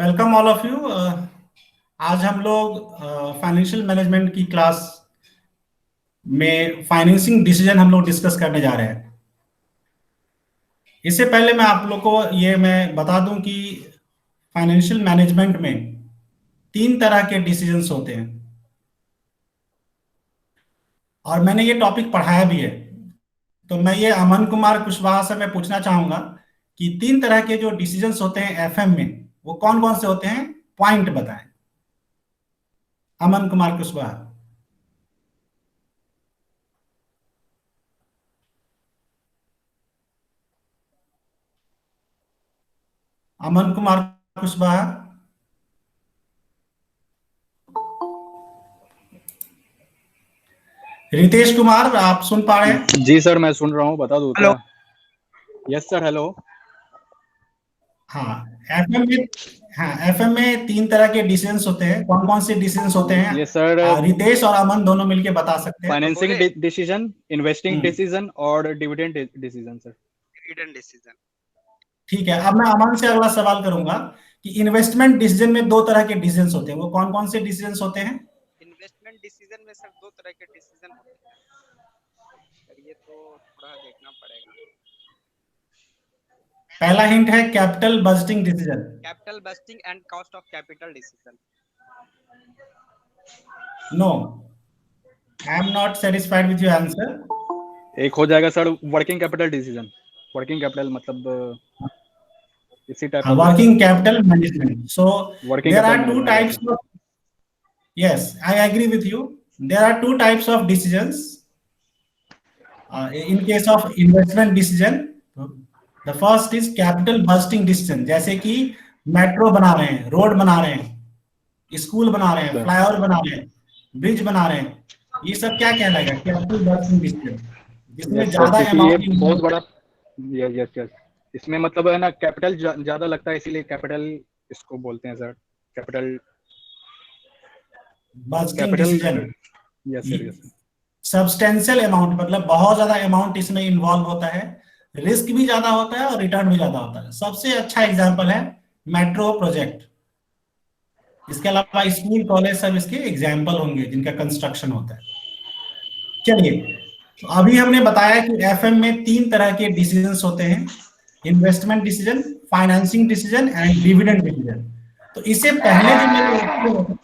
Welcome all of you. आज हम लोग फाइनेंशियल मैनेजमेंट की क्लास में फाइनेंसिंग डिसीजन हम लोग डिस्कस करने जा रहे हैं। इससे पहले मैं आप लोग को ये मैं बता दूं कि फाइनेंशियल मैनेजमेंट में तीन तरह के डिसीजंस होते हैं और मैंने ये टॉपिक पढ़ाया भी है। तो मैं ये अमन कुमार कुशवाहा से मैं पूछना चाहूंगा कि तीन तरह के जो डिसीजंस होते हैं एफएम में वो कौन कौन से होते हैं, पॉइंट बताएं। अमन कुमार कुशवाहा। अमन कुमार कुशवाहा। रितेश कुमार, आप सुन पा रहे हैं? जी सर, मैं सुन रहा हूँ, बता दो क्या? Yes sir, hello. हाँ, एफएम में एफएम में तीन तरह के डिसीजंस होते हैं। कौन कौन से डिसीजंस होते हैं? ये सर रितेश और अमन दोनों मिलके बता सकते हैं। फाइनेंसिंग डिसीजन, इन्वेस्टिंग हम्म, डिसीजन और dividend decision sir. Dividend decision. ठीक है। अब मैं अमन से अगला सवाल करूंगा कि इन्वेस्टमेंट डिसीजन में दो तरह के डिसीजंस होते हैं, वो कौन कौन से डिसीजंस होते हैं? इन्वेस्टमेंट डिसीजन में सर दो तरह के डिसीजन होते हैं सर, ये तो थोड़ा देखना पड़ेगा। पहला हिंट है capital budgeting decision. Capital budgeting and cost of capital decision. No, I am not satisfied with your answer. एक हो जाएगा sir working capital decision. Working capital मतलब इसी टाइप का working capital management. So working there are capital two types management. Of, yes, I agree with you. There are two types of decisions. In case of investment decision, the first is capital busting decision, जैसे कि metro बना रहे हैं, road बना रहे हैं, school बना रहे हैं, फ्लाईओवर बना रहे हैं, ब्रिज बना रहे हैं, ये सब क्या कहलाएगा? कैपिटल बस्टिंग डिसीजन, जिसमें ज्यादा ये अमाउंट बहुत बड़ा। यस यस, इसमें मतलब है ना कैपिटल ज्यादा लगता है, इसीलिए कैपिटल इसको बोलते हैं sir, capital budgeting decision. Yes sir, yes. Substantial amount मतलब बहुत ज्यादा अमाउंट इसमें इन्वॉल्व होता है, रिस्क भी ज्यादा होता है और रिटर्न भी ज्यादा होता है। सबसे अच्छा एग्जांपल है मेट्रो प्रोजेक्ट। इसके अलावा स्कूल कॉलेज सब इसके एग्जाम्पल होंगे जिनका कंस्ट्रक्शन होता है। चलिए, तो अभी हमने बताया कि एफएम में तीन तरह के डिसीजंस होते हैं, investment decision, financing decision and dividend decision. तो इससे पहले जो मेरा लेक्चर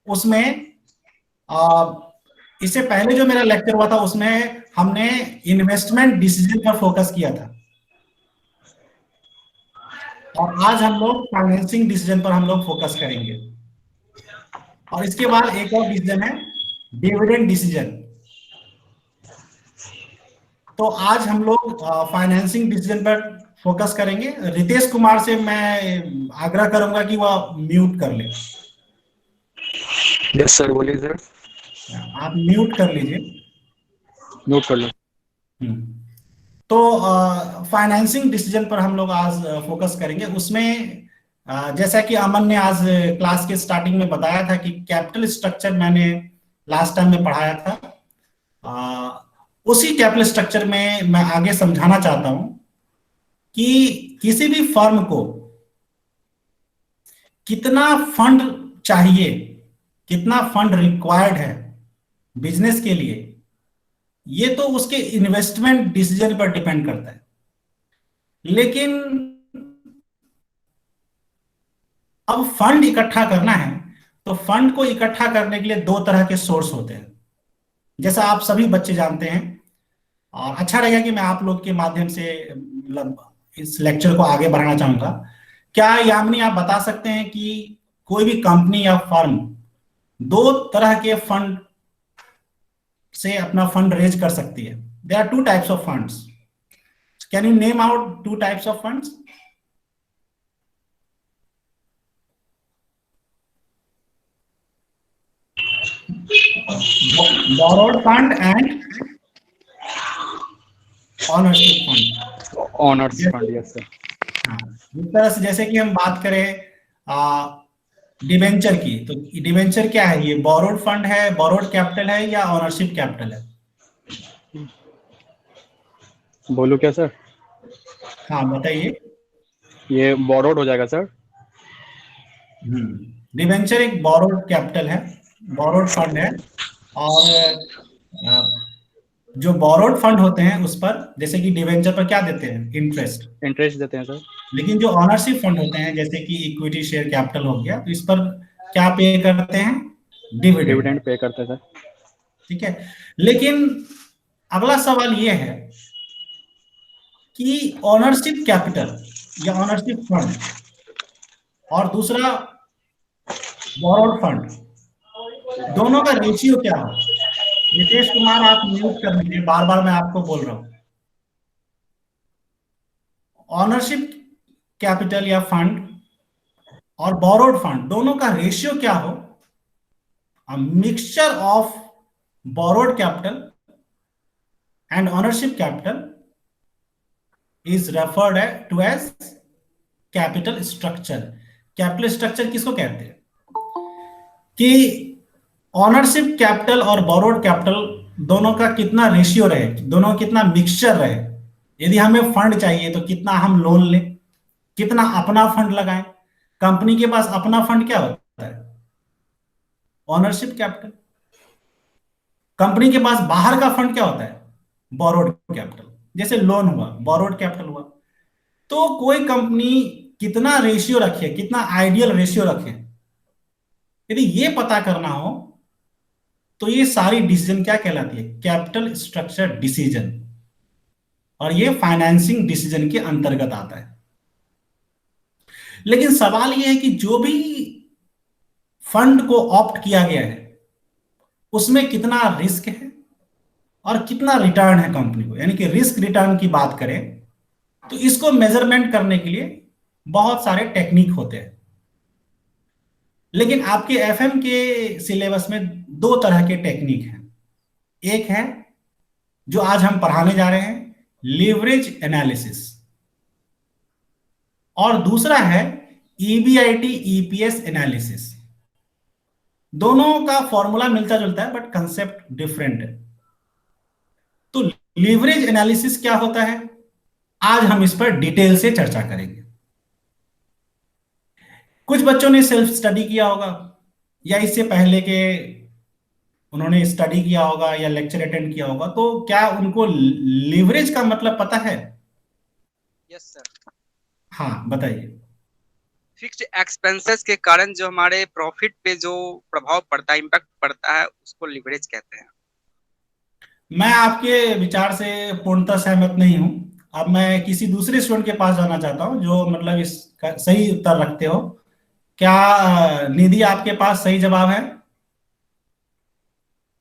उसमें इससे पहले जो मेरा लेक्चर हुआ था उसमें हमने इन्वेस्टमेंट डिसीजन पर फोकस किया था और आज हम लोग फाइनेंसिंग डिसीजन पर हम लोग फोकस करेंगे। और इसके बाद एक और डिसीजन है डिविडेंड डिसीजन। तो आज हम लोग फाइनेंसिंग डिसीजन पर फोकस करेंगे। रितेश कुमार से मैं आग्रह करूंगा कि वह म्यूट कर ले। यस सर, बोलिए सर। आप म्यूट कर लीजिए। नोट कर लो। तो फाइनेंसिंग डिसीजन पर हम लोग आज फोकस करेंगे। उसमें जैसा कि अमन ने आज क्लास के स्टार्टिंग में बताया था कि कैपिटल स्ट्रक्चर मैंने लास्ट टाइम में पढ़ाया था, उसी कैपिटल स्ट्रक्चर में मैं आगे समझाना चाहता हूं कि किसी भी फर्म को कितना फंड चाहिए, कितना फंड रिक्वायर्ड है बिजनेस के लिए, ये तो उसके इन्वेस्टमेंट डिसीजन पर डिपेंड करता है। लेकिन अब फंड इकट्ठा करना है तो फंड को इकट्ठा करने के लिए दो तरह के सोर्स होते हैं, जैसा आप सभी बच्चे जानते हैं। और अच्छा रहेगा कि मैं आप लोग के माध्यम से मतलब इस लेक्चर को आगे बढ़ाना चाहूंगा। क्या यामिनी आप बता सकते हैं कि कोई भी कंपनी या फर्म दो तरह के फंड से अपना फंड रेज कर सकती है? There are two types of funds. Can you name out two types of funds? borrowed fund and ownership fund। Owners fund, yes sir. हाँ, इस तरह से जैसे कि हम बात करें डिवेंचर की, तो डिवेंचर क्या है? ये बोरोड फंड है, बोरोड कैपिटल है या ओनरशिप कैपिटल है? बोलो क्या सर? हाँ बताइए। ये बोरोड हो जाएगा सर। डिवेंचर एक बोरोड कैपिटल है, बोरोड फंड है। और जो बोरोड फंड होते हैं उस पर, जैसे कि डिवेंचर पर क्या देते हैं, इंटरेस्ट। इंटरेस्ट देते हैं सर। लेकिन जो ऑनरशिप फंड होते हैं, जैसे कि इक्विटी शेयर कैपिटल हो गया, तो इस पर क्या पे करते हैं, डिविडेंड। डिविडेंड पे करते हैं सर। ठीक है। लेकिन अगला सवाल ये है कि ऑनरशिप कैपिटल या ऑनरशिप फंड और दूसरा बोरोड फंड, दोनों का रेशियो क्या हो। नितेश कुमार, आप म्यूट कर लीजिए, बार बार मैं आपको बोल रहा हूं। ऑनरशिप कैपिटल या फंड और बोरोड फंड, दोनों का रेशियो क्या हो। A mixture of borrowed capital and ownership capital is referred to as capital structure. Capital structure किसको कहते हैं कि ऑनरशिप कैपिटल और बोरोड कैपिटल दोनों का कितना रेशियो रहे, दोनों का कितना मिक्सचर रहे। यदि हमें फंड चाहिए तो कितना हम लोन लें, कितना अपना फंड लगाएं। कंपनी के पास अपना फंड क्या होता है, ऑनरशिप कैपिटल। कंपनी के पास बाहर का फंड क्या होता है, बोरोड कैपिटल। जैसे लोन हुआ, बोरोड कैपिटल हुआ। तो कोई कंपनी कितना रेशियो रखे, कितना आइडियल रेशियो रखे, यदि ये पता करना हो तो ये सारी डिसीजन क्या कहलाती है, कैपिटल स्ट्रक्चर डिसीजन। और ये फाइनेंसिंग डिसीजन के अंतर्गत आता है। लेकिन सवाल यह है कि जो भी फंड को ऑप्ट किया गया है उसमें कितना रिस्क है और कितना रिटर्न है कंपनी को, यानी कि रिस्क रिटर्न की बात करें तो इसको मेजरमेंट करने के लिए बहुत सारे टेक्निक होते हैं। लेकिन आपके एफएम के सिलेबस में दो तरह के टेक्निक हैं। एक है जो आज हम पढ़ाने जा रहे हैं, लीवरेज एनालिसिस, और दूसरा है ईबीआईटी ईपीएस एनालिसिस। दोनों का फॉर्मूला मिलता जुलता है बट कंसेप्ट डिफरेंट है। तो लीवरेज एनालिसिस क्या होता है, आज हम इस पर डिटेल से चर्चा करेंगे। कुछ बच्चों ने सेल्फ स्टडी किया होगा या इससे पहले के उन्होंने स्टडी किया होगा या लेक्चर अटेंड किया होगा, तो क्या उनको लीवरेज का मतलब पता है? Yes sir. हाँ बताइए। फिक्स्ड एक्सपेंसेस के कारण जो हमारे प्रॉफिट पे जो प्रभाव पड़ता है, इम्पैक्ट पड़ता है, उसको लीवरेज कहते हैं। मैं आपके विचार से पूर्णतः सहमत नहीं हूं। अब मैं किसी दूसरे स्टूडेंट के पास जाना चाहता हूं जो मतलब इसका सही उत्तर रखते हो। क्या निधि आपके पास सही जवाब है?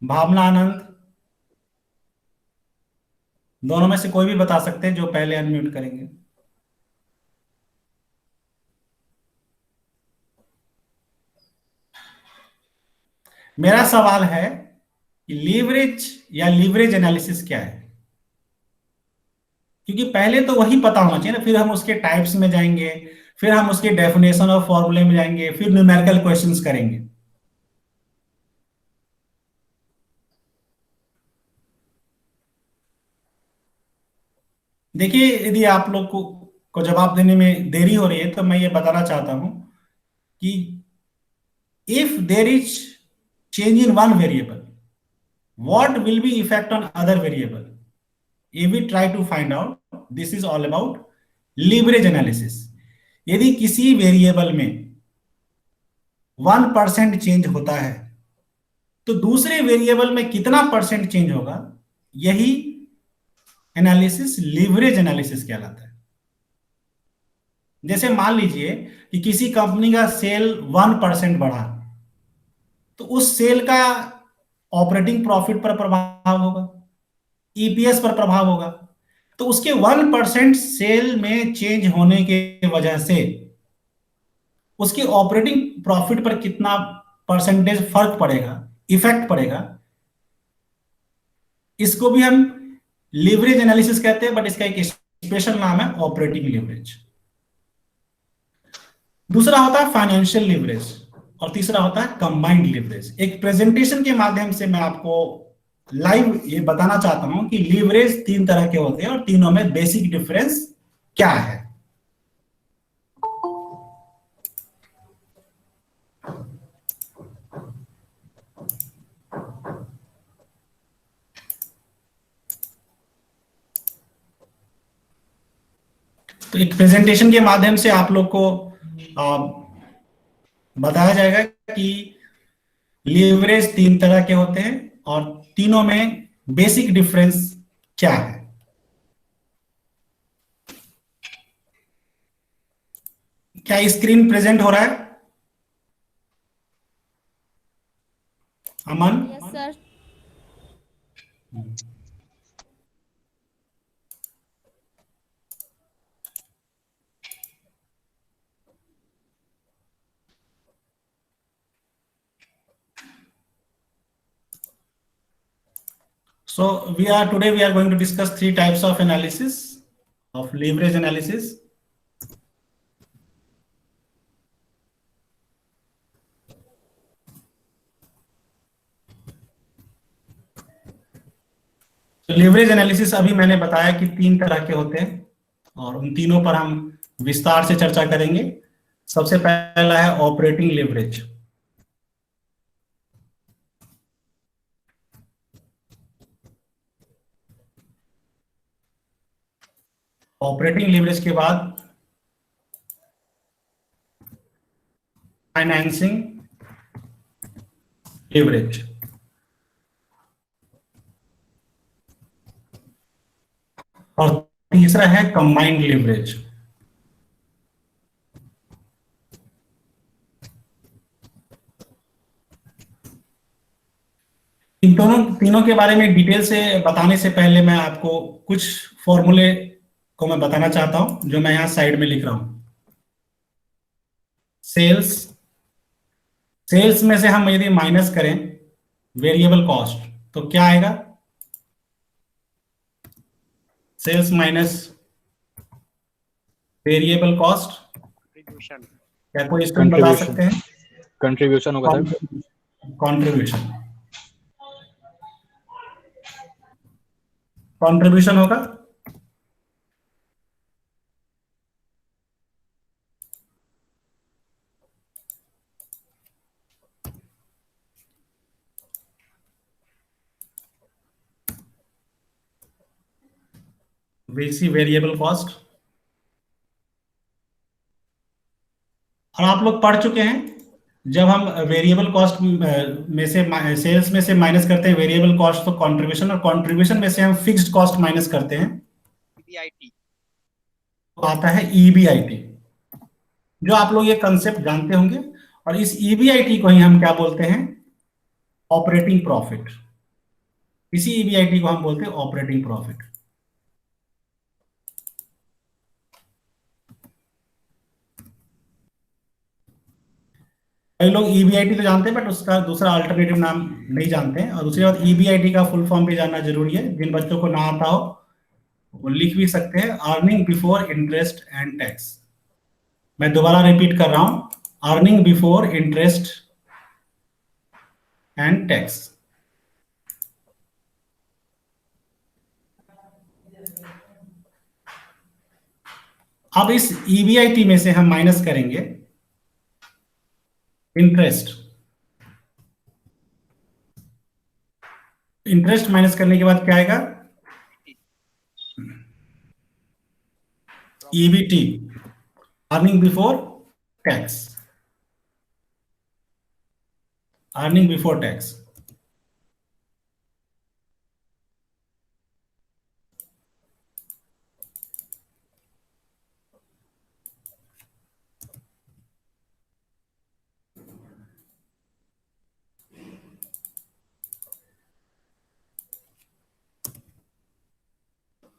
भावना, आनंद, दोनों में से कोई भी बता सकते हैं जो पहले अनम्यूट करेंगे। मेरा सवाल है कि लीवरेज या लीवरेज एनालिसिस क्या है, क्योंकि पहले तो वही पता होना चाहिए ना, फिर हम उसके टाइप्स में जाएंगे, फिर हम उसके डेफिनेशन और फॉर्मूले में जाएंगे, फिर न्यूमेरिकल क्वेश्चंस करेंगे। देखिए, यदि आप लोग को जवाब देने में देरी हो रही है तो मैं ये बताना चाहता हूं कि if there is change in one variable, what will be effect on other variable? If we try to find out, this is all about leverage analysis. यदि किसी वेरिएबल में 1% चेंज होता है तो दूसरे वेरिएबल में कितना परसेंट चेंज होगा, यही एनालिसिस लीवरेज एनालिसिस कहलाता है। जैसे मान लीजिए कि किसी कंपनी का सेल 1% बढ़ा, तो उस सेल का ऑपरेटिंग प्रॉफिट पर प्रभाव होगा, ईपीएस पर प्रभाव होगा। तो उसके 1% सेल में चेंज होने के वजह से उसके ऑपरेटिंग प्रॉफिट पर कितना परसेंटेज फर्क पड़ेगा, इफेक्ट पड़ेगा, इसको भी हम लीवरेज एनालिसिस कहते हैं, बट इसका एक स्पेशल नाम है ऑपरेटिंग लीवरेज। दूसरा होता है फाइनेंशियल लीवरेज और तीसरा होता है कंबाइंड लीवरेज। एक प्रेजेंटेशन के माध्यम से मैं आपको लाइव ये बताना चाहता हूं कि लीवरेज 3 तरह के होते हैं और तीनों में बेसिक डिफरेंस क्या है। तो एक प्रेजेंटेशन के माध्यम से आप लोग को बताया जाएगा कि लीवरेज 3 तरह के होते हैं और तीनों में बेसिक डिफरेंस क्या है। क्या स्क्रीन प्रेजेंट हो रहा है Aman? Yes sir. So today we are going to discuss 3 types of analysis of leverage analysis. तो लीवरेज एनालिसिस अभी मैंने बताया कि 3 तरह के होते हैं और उन तीनों पर हम विस्तार से चर्चा करेंगे। सबसे पहला है ऑपरेटिंग लीवरेज। ऑपरेटिंग लीवरेज के बाद फाइनेंसिंग लीवरेज और तीसरा है कंबाइंड लीवरेज। इन तीनों के बारे में डिटेल से बताने से पहले मैं आपको कुछ फॉर्मूले को मैं बताना चाहता हूं जो मैं यहां साइड में लिख रहा हूं। सेल्स में से हम यदि माइनस करें वेरिएबल कॉस्ट तो क्या आएगा? Sales minus variable cost. क्या कोई स्टूडेंट बता सकते हैं? कंट्रीब्यूशन होगा सर। कंट्रीब्यूशन होगा। VC variable cost. और आप लोग पढ़ चुके हैं जब हम वेरिएबल कॉस्ट में से सेल्स में से माइनस करते हैं वेरिएबल कॉस्ट तो कंट्रीब्यूशन, और कंट्रीब्यूशन में से हम फिक्स्ड कॉस्ट माइनस करते हैं EBIT, तो आता है EBIT, जो आप लोग ये कंसेप्ट जानते होंगे। और इस EBIT को ही हम क्या बोलते हैं? Operating profit. इसी EBIT को हम बोलते हैं ऑपरेटिंग प्रॉफिट। कई लोग EBIT तो जानते हैं बट उसका दूसरा अल्टरनेटिव नाम नहीं जानते हैं। और उसके बाद EBIT का फुल फॉर्म भी जानना जरूरी है। जिन बच्चों को ना आता हो वो लिख भी सकते हैं, earning before interest and tax. मैं दोबारा रिपीट कर रहा हूं, earning before interest and tax. अब इस EBIT में से हम माइनस करेंगे इंटरेस्ट। इंटरेस्ट माइनस करने के बाद क्या आएगा? EBT, earning before tax. Earning before tax.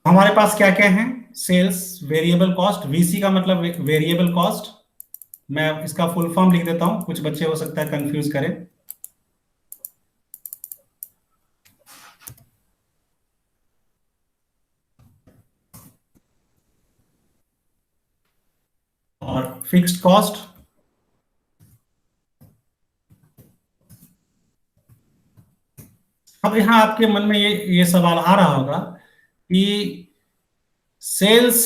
हमारे पास क्या क्या है? सेल्स वेरिएबल कॉस्ट, VC का मतलब वेरिएबल कॉस्ट। मैं इसका फुल फॉर्म लिख देता हूं, कुछ बच्चे हो सकता है कंफ्यूज करें। और फिक्स्ड कॉस्ट, अब यहां आपके मन में ये सवाल आ रहा होगा कि सेल्स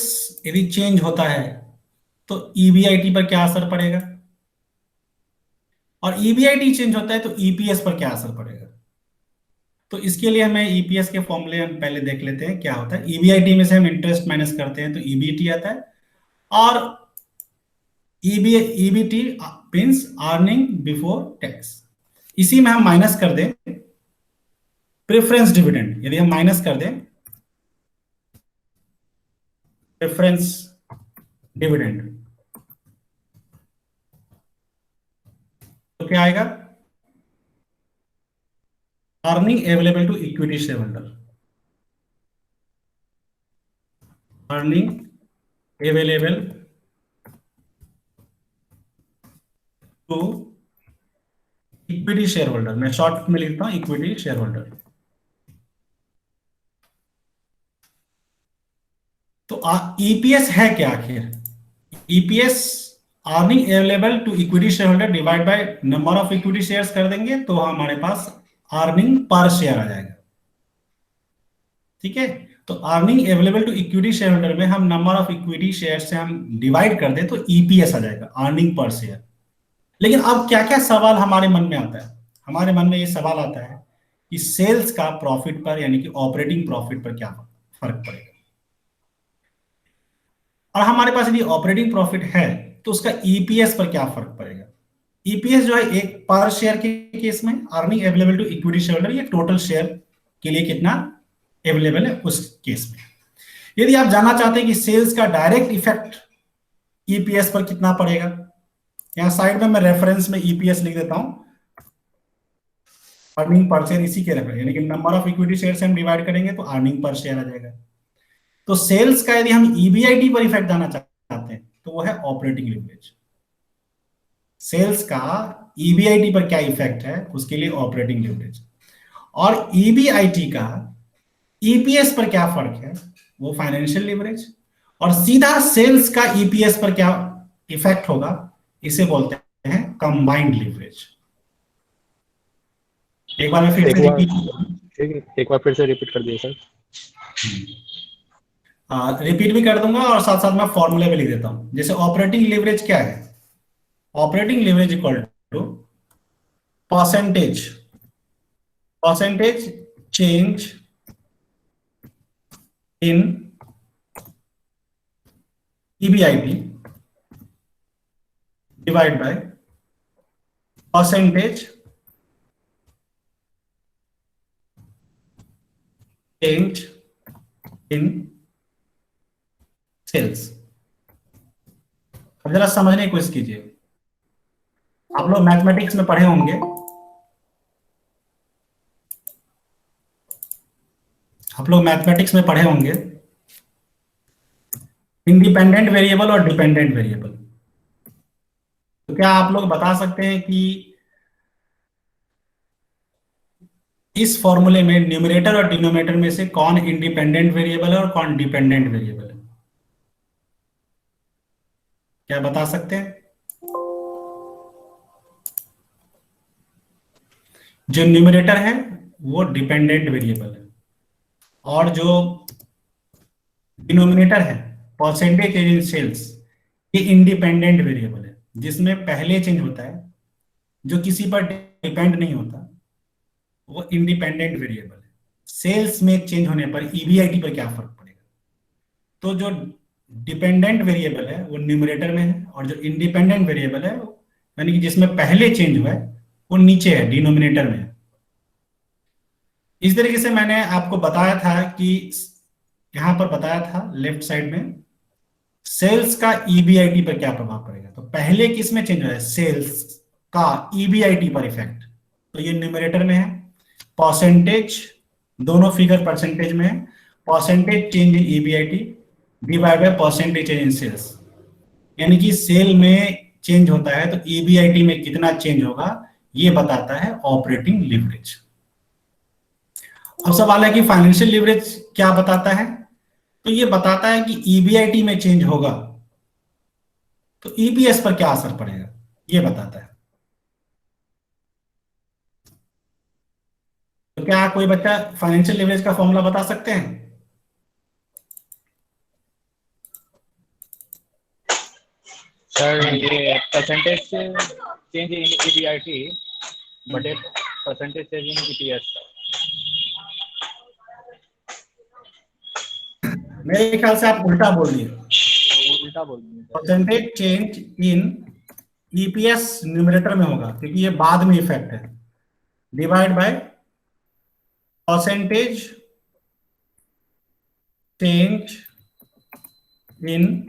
यदि चेंज होता है तो EBIT पर क्या असर पड़ेगा, और EBIT चेंज होता है तो EPS पर क्या असर पड़ेगा। तो इसके लिए हमें EPS के फॉर्मूले हम पहले देख लेते हैं क्या होता है। EBIT में से हम इंटरेस्ट माइनस करते हैं तो EBT आता है, और EBT means earning before tax. इसी में हम माइनस कर दें प्रेफरेंस डिविडेंड, यदि हम माइनस कर दें प्रेफरेंस डिविडेंड तो क्या आएगा? Earning available to equity share holder, earning available to equity share holder, मैं शॉर्ट में लिखता हूं इक्विटी शेयर होल्डर। तो ईपीएस है क्या आखिर? EPS earning available to equity share holder divide by number of equity shares कर देंगे तो हमारे पास अर्निंग पर शेयर आ जाएगा। ठीक है, तो earning available to equity share holder में हम नंबर ऑफ इक्विटी शेयर से हम डिवाइड कर दें तो ईपीएस आ जाएगा, अर्निंग पर शेयर। लेकिन अब क्या क्या सवाल हमारे मन में आता है? हमारे मन में ये सवाल आता है कि सेल्स का प्रॉफिट पर यानी कि ऑपरेटिंग प्रॉफिट पर क्या फर्क पड़ेगा। और हमारे पास यदि ऑपरेटिंग प्रॉफिट है तो उसका ईपीएस पर क्या फर्क पड़ेगा? ईपीएस जो है एक पर शेयर के केस में, earning available to equity share holder ये टोटल शेयर के लिए कितना अवेलेबल है उस केस में। यदि आप जानना चाहते हैं कि सेल्स का डायरेक्ट इफेक्ट ईपीएस पर कितना पड़ेगा, यहां साइड में मैं रेफरेंस में ईपीएस लिख देता हूं, अर्निंग पर शेयर इसी के रेफरेंस, यानी कि नंबर ऑफ इक्विटी शेयर से हम डिवाइड करेंगे तो अर्निंग पर शेयर आ जाएगा। तो सेल्स का यदि हम ईबीआईटी पर इफेक्ट जानना चाहते हैं तो वो है ऑपरेटिंग लिवरेज। सेल्स का ईबीआईटी पर क्या इफेक्ट है उसके लिए ऑपरेटिंग लिवरेज, और ईबीआईटी का ईपीएस पर क्या फर्क है वो फाइनेंशियल लिवरेज, और सीधा सेल्स का ईपीएस पर क्या इफेक्ट होगा इसे बोलते हैं कंबाइंड लिवरेज। एक बार मैं फिर से रिपीट कर दिए सर। रिपीट भी कर दूंगा और साथ साथ मैं फॉर्मूले भी लिख देता हूं। जैसे ऑपरेटिंग लिवरेज क्या है? Operating leverage equal to percentage change in EBIT divide by percentage change in sales. अब जरा समझने की कोशिश कीजिए। आप लोग मैथमेटिक्स में पढ़े होंगे, इंडिपेंडेंट वेरिएबल और डिपेंडेंट वेरिएबल। तो क्या आप लोग बता सकते हैं कि इस फॉर्मूले में न्यूमरेटर और डिनोमिनेटर में से कौन इंडिपेंडेंट वेरिएबल है और कौन डिपेंडेंट वेरिएबल है? क्या बता सकते हैं? जो न्यूमरेटर है वो डिपेंडेंट वेरिएबल है और जो डिनोमिनेटर है परसेंटेज चेंज इन सेल्स ये इंडिपेंडेंट वेरिएबल है, जिसमें पहले चेंज होता है, जो किसी पर डिपेंड नहीं होता वो इंडिपेंडेंट वेरिएबल है। सेल्स में चेंज होने पर ईबीआईटी पर क्या फर्क पड़ेगा? तो जो डिपेंडेंट वेरिएबल है वो न्यूमरेटर में है और जो इंडिपेंडेंट वेरिएबल है यानी कि जिसमें पहले चेंज हुआ है वो नीचे है, डिनोमिनेटर में है। इस तरीके से मैंने आपको बताया था कि यहां पर बताया था लेफ्ट साइड में सेल्स का ईबीआईटी पर क्या प्रभाव पड़ेगा। तो पहले किस में चेंज हुआ है? सेल्स का ईबीआईटी पर इफेक्ट, तो ये न्यूमरेटर में है। परसेंटेज, दोनों फिगर परसेंटेज में है, percentage change in EBIT divide by percentage change in sales, यानी कि सेल में चेंज होता है तो ईबीआईटी में कितना चेंज होगा ये बताता है ऑपरेटिंग लिवरेज। अब सवाल है कि फाइनेंशियल लिवरेज क्या बताता है? तो ये बताता है कि ईबीआईटी में चेंज होगा तो ईपीएस पर क्या असर पड़ेगा ये बताता है। तो क्या कोई बच्चा फाइनेंशियल लिवरेज का फॉर्मूला बता सकते हैं? सर ये परसेंटेज चेंज इन ईबीआईटी बटे परसेंटेज चेंज इन ईपीएस। मेरे ख्याल से आप उल्टा बोल दिए। उल्टा बोल दिए sir. Percentage change in EPS numerator में होगा क्योंकि ये बाद में इफेक्ट है, divide by percentage change in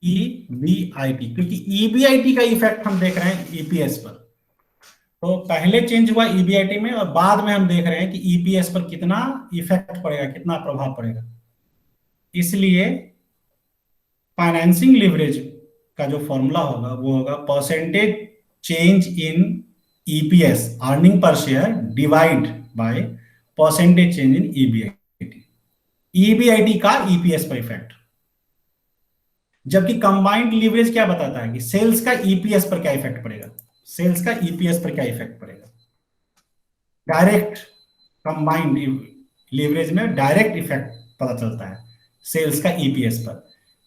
EBIT, क्योंकि ईबीआईटी का इफेक्ट हम देख रहे हैं ईपीएस पर। तो पहले चेंज हुआ ईबीआईटी में और बाद में हम देख रहे हैं कि ईपीएस पर कितना इफेक्ट पड़ेगा, कितना प्रभाव पड़ेगा। इसलिए फाइनेंसिंग लिवरेज का जो फॉर्मूला होगा वो होगा percentage change in EPS, earning per share, divide by percentage change in EBIT. EBIT का ईपीएस पर इफेक्ट। जबकि कंबाइंड लीवरेज क्या बताता है कि सेल्स का ईपीएस पर क्या इफेक्ट पड़ेगा, सेल्स का ईपीएस पर क्या इफेक्ट पड़ेगा। डायरेक्ट कंबाइंड लीवरेज में डायरेक्ट इफेक्ट पता चलता है सेल्स का ईपीएस पर।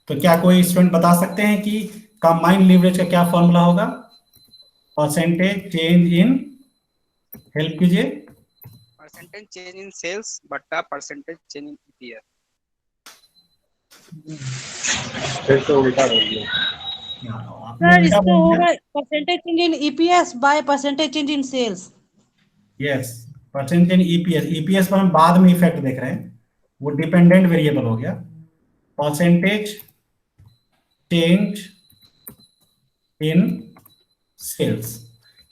तो क्या कोई स्टूडेंट बता सकते हैं कि कंबाइंड लीवरेज का क्या फॉर्मूला होगा? परसेंटेज चेंज इन, हेल्प कीजिए। परसेंटेज चेंज इन सेल्स बट्टा परसेंटेज चेंज इन ईपीएस। फिर तो उल्टा बोल दिया सर इसको होगा percentage change in EPS by percentage change in sales. Yes, percentage in EPS, EPS पर हम बाद में इफेक्ट देख रहे हैं, वो डिपेंडेंट वेरिएबल हो गया। परसेंटेज चेंज इन सेल्स,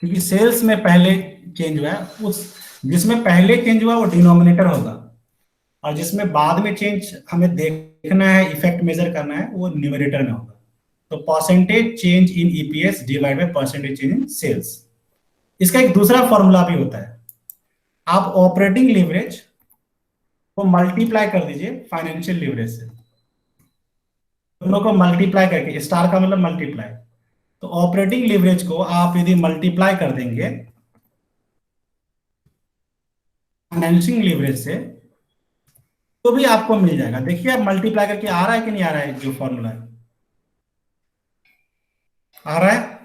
क्योंकि सेल्स में पहले चेंज हुआ है, उस जिसमें पहले चेंज हुआ वो डिनोमिनेटर होगा, और जिसमें बाद में चेंज हमें देखना है, इफेक्ट मेजर करना है, वो न्यूमरेटर में होगा। तो percentage change in EPS divide by percentage change in sales. इसका एक दूसरा फॉर्मूला भी होता है। आप ऑपरेटिंग लीवरेज को मल्टीप्लाई कर दीजिए फाइनेंशियल लीवरेज से, दोनों को मल्टीप्लाई करके, स्टार का मतलब मल्टीप्लाई। तो ऑपरेटिंग लीवरेज को आप यदि मल्टीप्लाई कर देंगे फाइनेंशियल लीवरेज से तो भी आपको मिल जाएगा। देखिए आप मल्टीप्लाई करके आ रहा है कि नहीं आ रहा है, जो फॉर्मूला है आ रहा है।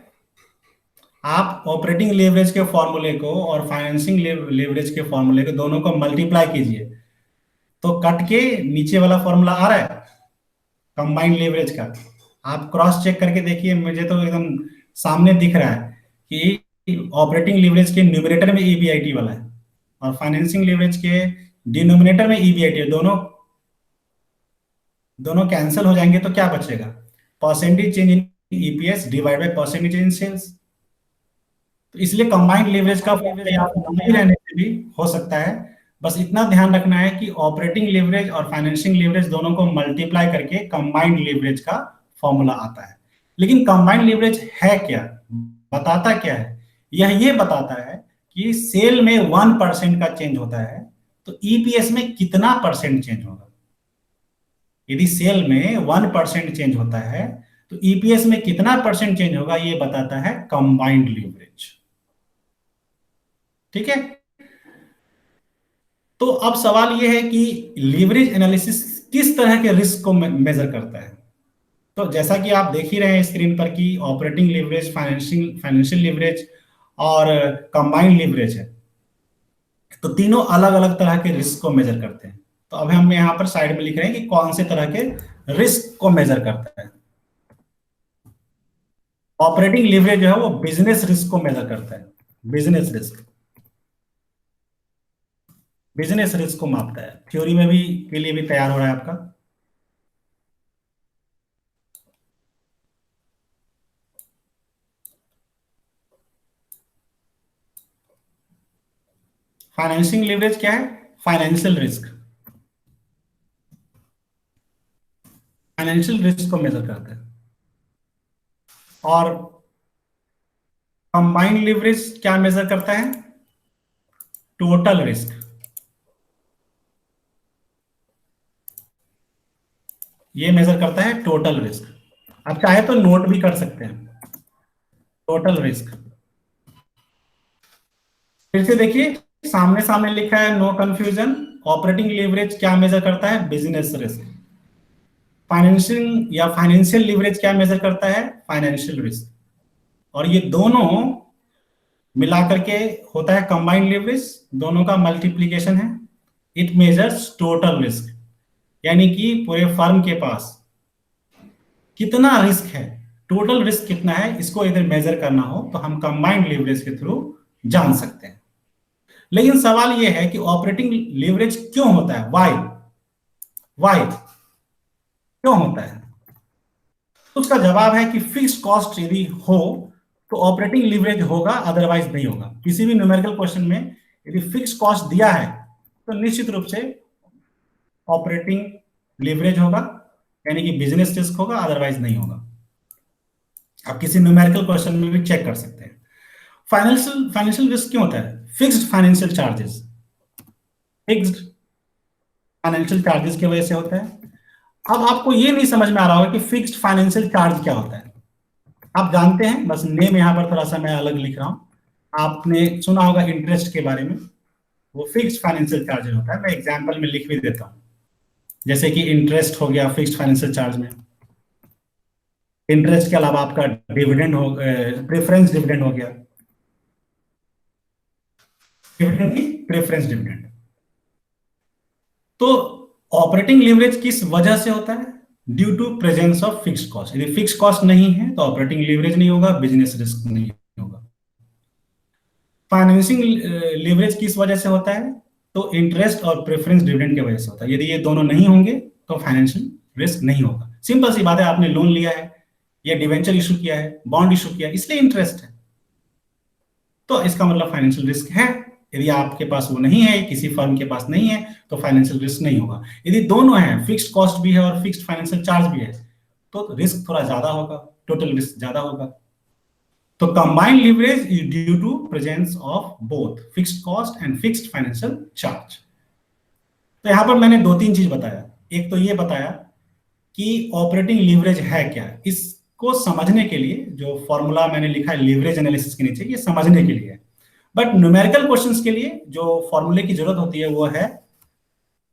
आप ऑपरेटिंग लीवरेज के फॉर्मूले को और फाइनेंसिंग लीवरेज के फॉर्मूले को दोनों को मल्टीप्लाई कीजिए तो कट के नीचे वाला फॉर्मूला आ रहा है कंबाइंड लीवरेज का। आप क्रॉस चेक करके देखिए, मुझे तो एकदम सामने दिख रहा है कि ऑपरेटिंग लीवरेज के न्यूमरेटर में ईबीआईटी वाला है और फाइनेंसिंग लीवरेज के डिनोमिनेटर में ईबीआईटी। दोनों कैंसिल हो जाएंगे तो क्या बचेगा? Percentage change in EPS divide by percentage in sales. तो इसलिए कंबाइंड लीवरेज का नहीं रहने से भी हो सकता है। बस इतना ध्यान रखना है कि ऑपरेटिंग लीवरेज और फाइनेंशियल लीवरेज दोनों को मल्टीप्लाई करके कंबाइंड लीवरेज का फॉर्मूला आता है। लेकिन कंबाइंड लीवरेज है क्या, बताता क्या है? यह ये बताता है कि सेल में 1% का चेंज होता है तो ईपीएस में कितना परसेंट चेंज होगा। यदि सेल में 1% चेंज होता है तो ईपीएस में कितना परसेंट चेंज होगा, ये बताता है कंबाइंड लीवरेज। ठीक है। तो अब सवाल यह है कि लीवरेज एनालिसिस किस तरह के रिस्क को मेजर करता है। तो जैसा कि आप देख ही रहे हैं स्क्रीन पर कि ऑपरेटिंग लीवरेज, फाइनेंशियल लीवरेज और कंबाइंड लीवरेज है, तो तीनों अलग अलग तरह के रिस्क को मेजर करते हैं। तो अब हम यहाँ पर साइड में लिख रहे हैं कि कौन से तरह के रिस्क को मेजर करता है। ऑपरेटिंग लीवरेज जो है वो बिजनेस रिस्क को मेजर करता है, बिजनेस रिस्क को मापता है। थ्योरी में भी के लिए भी तैयार हो रहा है आपका। फाइनेंसिंग लीवरेज क्या है? फाइनेंशियल रिस्क को मेजर करता है। और कंबाइंड लीवरेज क्या मेजर करता है? Total risk. ये मेजर करता है टोटल रिस्क। आप चाहे तो नोट भी कर सकते हैं, टोटल रिस्क। फिर से देखिए सामने सामने लिखा है, नो कंफ्यूजन। ऑपरेटिंग लीवरेज क्या मेजर करता है? Business risk. फाइनेंशियल लीवरेज क्या मेजर करता है? Financial risk. और ये दोनों मिलाकर के होता है कंबाइंड लीवरेज, दोनों का मल्टीप्लीकेशन है। इट मेजर्स टोटल रिस्क, यानी कि पूरे फर्म के पास कितना रिस्क है, टोटल रिस्क कितना है, इसको इधर मेजर करना हो तो हम कंबाइंड लीवरेज के थ्रू जान सकते हैं। लेकिन सवाल यह है कि ऑपरेटिंग लीवरेज क्यों होता है, वाई क्यों होता है? तो उसका जवाब है कि फिक्स्ड कॉस्ट यदि हो तो ऑपरेटिंग लीवरेज होगा, अदरवाइज नहीं होगा। किसी भी न्यूमेरिकल क्वेश्चन में यदि फिक्स्ड कॉस्ट दिया है तो निश्चित रूप से ऑपरेटिंग लीवरेज होगा, यानी कि बिजनेस रिस्क होगा, अदरवाइज नहीं होगा। आप किसी न्यूमेरिकल क्वेश्चन में भी चेक कर सकते हैं। फाइनेंशियल रिस्क क्यों होता है? फिक्स्ड फाइनेंशियल चार्जेस की वजह से होता है। अब आपको ये नहीं समझ में आ रहा होगा कि फिक्स्ड फाइनेंशियल चार्ज क्या होता है। आप जानते हैं, बस नेम यहां पर थोड़ा सा मैं अलग लिख रहा हूं। आपने सुना होगा इंटरेस्ट के बारे में, वो फिक्स्ड फाइनेंशियल चार्ज होता है। मैं एग्जांपल में लिख भी देता हूं, जैसे कि इंटरेस्ट हो गया फिक्स्ड फाइनेंशियल चार्ज में। इंटरेस्ट के अलावा आपका डिविडेंड हो, प्रेफरेंस डिविडेंड हो गया, प्रेफरेंस डिविडेंड। तो ऑपरेटिंग लीवरेज किस वजह से होता है? Due to presence of fixed cost. यदि फिक्स्ड कॉस्ट नहीं है तो ऑपरेटिंग लीवरेज नहीं होगा, बिजनेस रिस्क नहीं होगा। फाइनेंसिंग लीवरेज किस वजह से होता है? तो इंटरेस्ट और प्रेफरेंस डिविडेंड की वजह से होता है। यदि ये दोनों नहीं होंगे तो फाइनेंशियल रिस्क नहीं होगा। सिंपल सी बात है, आपने लोन लिया है या डिवेंचर इशू किया है, बॉन्ड इशू किया है, इसलिए इंटरेस्ट है, तो इसका मतलब फाइनेंशियल रिस्क है। यदि आपके पास वो नहीं है, किसी फर्म के पास नहीं है, तो फाइनेंशियल रिस्क नहीं होगा। यदि दोनों हैं, फिक्स्ड कॉस्ट भी है और फिक्स्ड फाइनेंशियल चार्ज भी है, तो रिस्क थोड़ा ज्यादा होगा, टोटल रिस्क ज्यादा होगा। तो combined leverage is due to presence of both fixed cost and fixed financial charge. तो यहां पर मैंने 2-3 चीज बताया। एक तो ये बताया कि ऑपरेटिंग लीवरेज है क्या। इसको समझने के लिए जो फॉर्मूला मैंने लिखा है लीवरेज एनालिसिस के नीचे, ये समझने के लिए है। बट न्यूमेरिकल क्वेश्चंस के लिए जो फॉर्मूले की जरूरत होती है वो है,